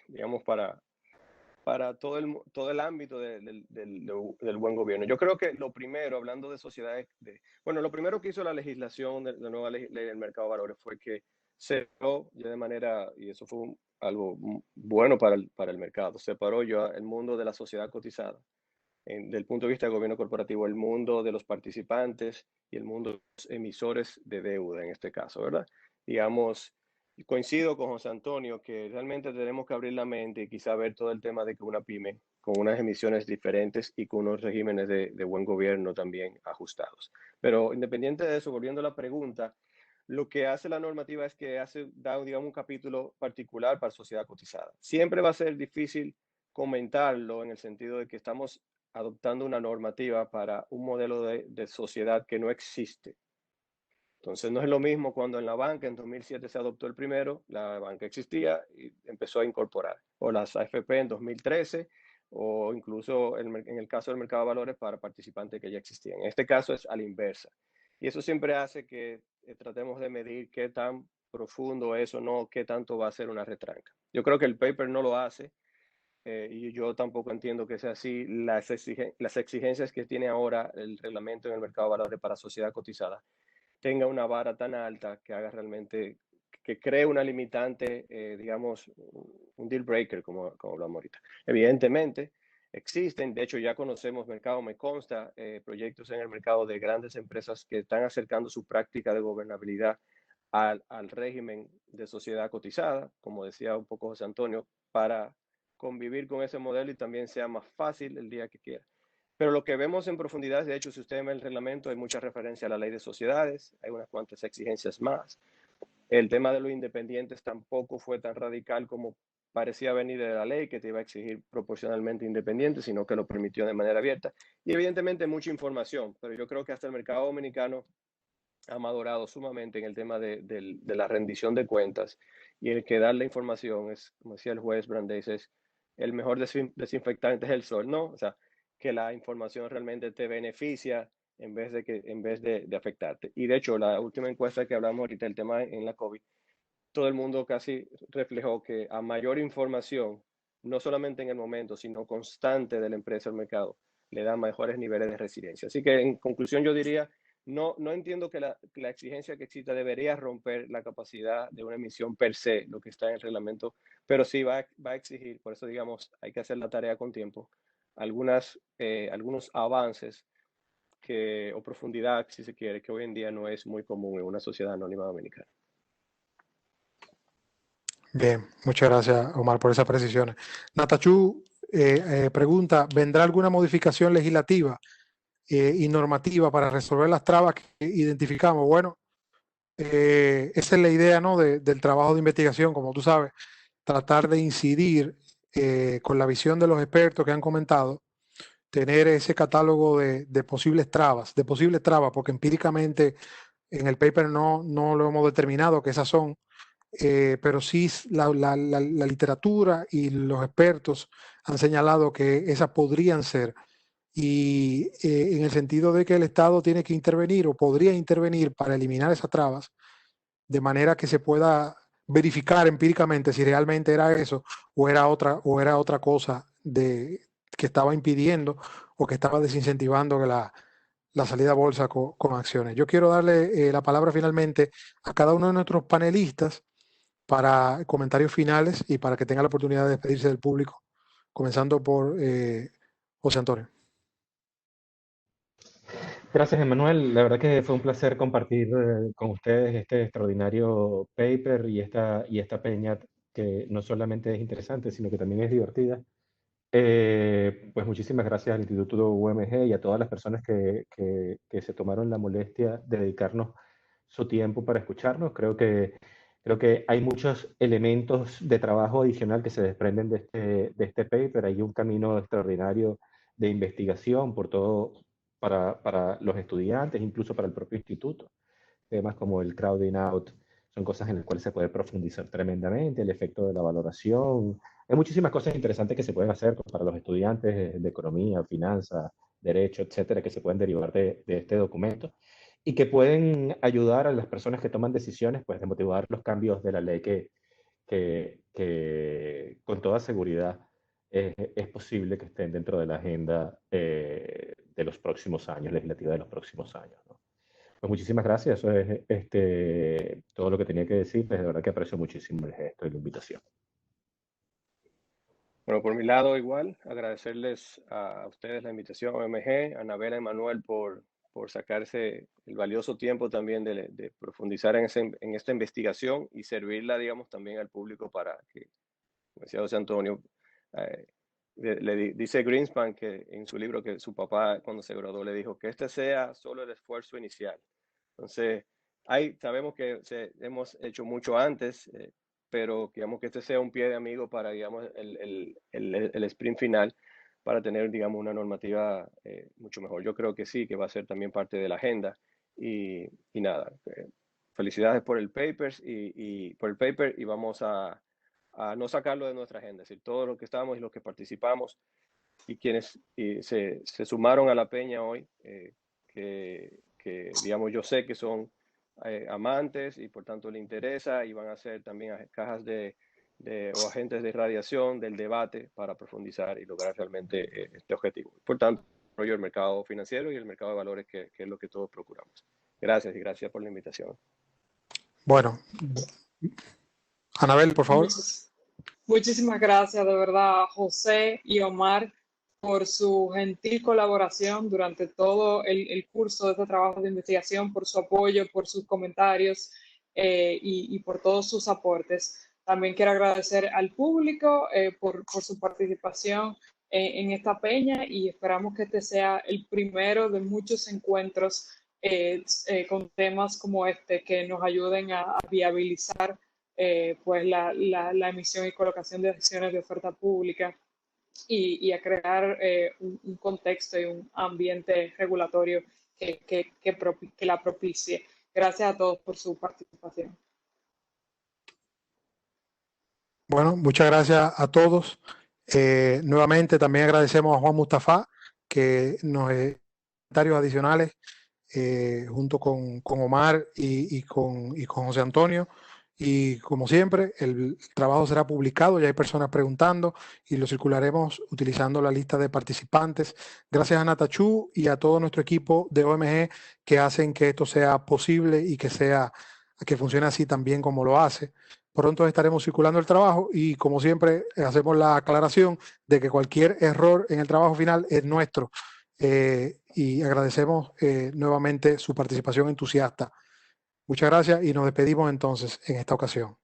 digamos, para todo el ámbito del buen gobierno. Yo creo que lo primero, hablando de sociedades, bueno, lo primero que hizo la legislación de la nueva ley del mercado de valores fue que cerró ya de manera, y eso fue algo bueno para el mercado, separó ya el mundo de la sociedad cotizada, del punto de vista del gobierno corporativo, el mundo de los participantes y el mundo de los emisores de deuda, en este caso, ¿verdad? Digamos, coincido con José Antonio que realmente tenemos que abrir la mente y quizá ver todo el tema de que una pyme con unas emisiones diferentes y con unos regímenes de buen gobierno también ajustados. Pero independiente de eso, volviendo a la pregunta, lo que hace la normativa es que da, digamos, un capítulo particular para sociedad cotizada. Siempre va a ser difícil comentarlo en el sentido de que estamos adoptando una normativa para un modelo de sociedad que no existe. Entonces no es lo mismo cuando en la banca en 2007 se adoptó el primero, la banca existía y empezó a incorporar, o las AFP en 2013, o incluso en el caso del mercado de valores para participantes que ya existían. En este caso es a la inversa. Y eso siempre hace que tratemos de medir qué tan profundo es o no, qué tanto va a ser una retranca. Yo creo que el paper no lo hace, y yo tampoco entiendo que sea así. Las exigencias que tiene ahora el reglamento en el mercado de valores para sociedad cotizada tenga una vara tan alta que haga realmente que cree una limitante, digamos, un deal breaker, como hablamos ahorita. Evidentemente, existen, de hecho ya conocemos mercado, me consta, proyectos en el mercado de grandes empresas que están acercando su práctica de gobernabilidad al régimen de sociedad cotizada, como decía un poco José Antonio, para convivir con ese modelo y también sea más fácil el día que quiera. Pero lo que vemos en profundidad, de hecho, si usted ve el reglamento, hay mucha referencia a la ley de sociedades, hay unas cuantas exigencias más. El tema de los independientes tampoco fue tan radical como parecía venir de la ley, que te iba a exigir proporcionalmente independiente, sino que lo permitió de manera abierta. Y evidentemente mucha información, pero yo creo que hasta el mercado dominicano ha madurado sumamente en el tema de la rendición de cuentas, y el que dar la información es, como decía el juez Brandeis, es el mejor desinfectante es el sol, ¿no? O sea, que la información realmente te beneficia en vez de afectarte. Y de hecho, la última encuesta que hablamos ahorita, el tema en la COVID, todo el mundo casi reflejó que a mayor información, no solamente en el momento, sino constante de la empresa al mercado, le da mejores niveles de resiliencia. Así que en conclusión yo diría, no entiendo que la exigencia que exista debería romper la capacidad de una emisión per se, lo que está en el reglamento, pero sí va a exigir, por eso digamos, hay que hacer la tarea con tiempo, algunos avances o profundidad, si se quiere, que hoy en día no es muy común en una sociedad anónima dominicana. Bien, muchas gracias, Omar, por esas precisiones. Natachu pregunta, ¿vendrá alguna modificación legislativa y normativa para resolver las trabas que identificamos? Bueno, esa es la idea, ¿no? del trabajo de investigación, como tú sabes, tratar de incidir con la visión de los expertos que han comentado, tener ese catálogo de posibles trabas, porque empíricamente en el paper no lo hemos determinado que esas son, pero sí la literatura y los expertos han señalado que esas podrían ser, y en el sentido de que el Estado tiene que intervenir o podría intervenir para eliminar esas trabas, de manera que se pueda verificar empíricamente si realmente era eso o era otra cosa que estaba impidiendo o que estaba desincentivando que la salida a bolsa con acciones. Yo quiero darle la palabra finalmente a cada uno de nuestros panelistas para comentarios finales y para que tenga la oportunidad de despedirse del público, comenzando por José Antonio. Gracias, Emanuel. La verdad que fue un placer compartir con ustedes este extraordinario paper y esta peña que no solamente es interesante, sino que también es divertida. Pues muchísimas gracias al Instituto UMG y a todas las personas que se tomaron la molestia de dedicarnos su tiempo para escucharnos. Creo que hay muchos elementos de trabajo adicional que se desprenden de este paper. Hay un camino extraordinario de investigación por todo para los estudiantes, incluso para el propio instituto. Temas como el crowding out son cosas en las cuales se puede profundizar tremendamente, el efecto de la valoración. Hay muchísimas cosas interesantes que se pueden hacer para los estudiantes de economía, finanzas, derecho, etcétera, que se pueden derivar de este documento y que pueden ayudar a las personas que toman decisiones, pues, de motivar los cambios de la ley que con toda seguridad es posible que estén dentro de la agenda de los próximos años, legislativa de los próximos años, ¿no? Pues muchísimas gracias, eso es todo lo que tenía que decir, pues de verdad que aprecio muchísimo el gesto y la invitación. Bueno, por mi lado igual, agradecerles a ustedes la invitación, a OMG, a Anabela y Manuel por sacarse el valioso tiempo también de profundizar en esta investigación y servirla, digamos, también al público para que, como decía José Antonio, dice Greenspan que en su libro que su papá cuando se graduó le dijo que este sea solo el esfuerzo inicial. Entonces, sabemos que hemos hecho mucho antes, pero digamos que este sea un pie de amigo para, digamos, el sprint final, para tener, digamos, una normativa mucho mejor. Yo creo que sí, que va a ser también parte de la agenda. Y nada, felicidades por el paper y vamos a no sacarlo de nuestra agenda. Es decir, todos los que estamos y los que participamos y quienes se sumaron a la peña hoy, que digamos, yo sé que son amantes y por tanto le interesa, y van a ser también cajas o agentes de radiación del debate para profundizar y lograr realmente este objetivo. Por tanto, el mercado financiero y el mercado de valores, que es lo que todos procuramos. Gracias y gracias por la invitación. Bueno, Anabel, por favor. Muchísimas gracias de verdad a José y Omar por su gentil colaboración durante todo el curso de este trabajo de investigación, por su apoyo, por sus comentarios y por todos sus aportes. También quiero agradecer al público por su participación en esta peña y esperamos que este sea el primero de muchos encuentros con temas como este que nos ayuden a viabilizar pues la emisión y colocación de acciones de oferta pública y a crear un contexto y un ambiente regulatorio que la propicie. Gracias a todos por su participación. Bueno, muchas gracias a todos. Nuevamente también agradecemos a Juan Mustafa que nos comentarios adicionales junto con Omar y con José Antonio. Y como siempre, el trabajo será publicado, ya hay personas preguntando y lo circularemos utilizando la lista de participantes. Gracias a Natachu y a todo nuestro equipo de OMG que hacen que esto sea posible y que funcione así también como lo hace. Pronto estaremos circulando el trabajo y como siempre hacemos la aclaración de que cualquier error en el trabajo final es nuestro. Y agradecemos nuevamente su participación entusiasta. Muchas gracias y nos despedimos entonces en esta ocasión.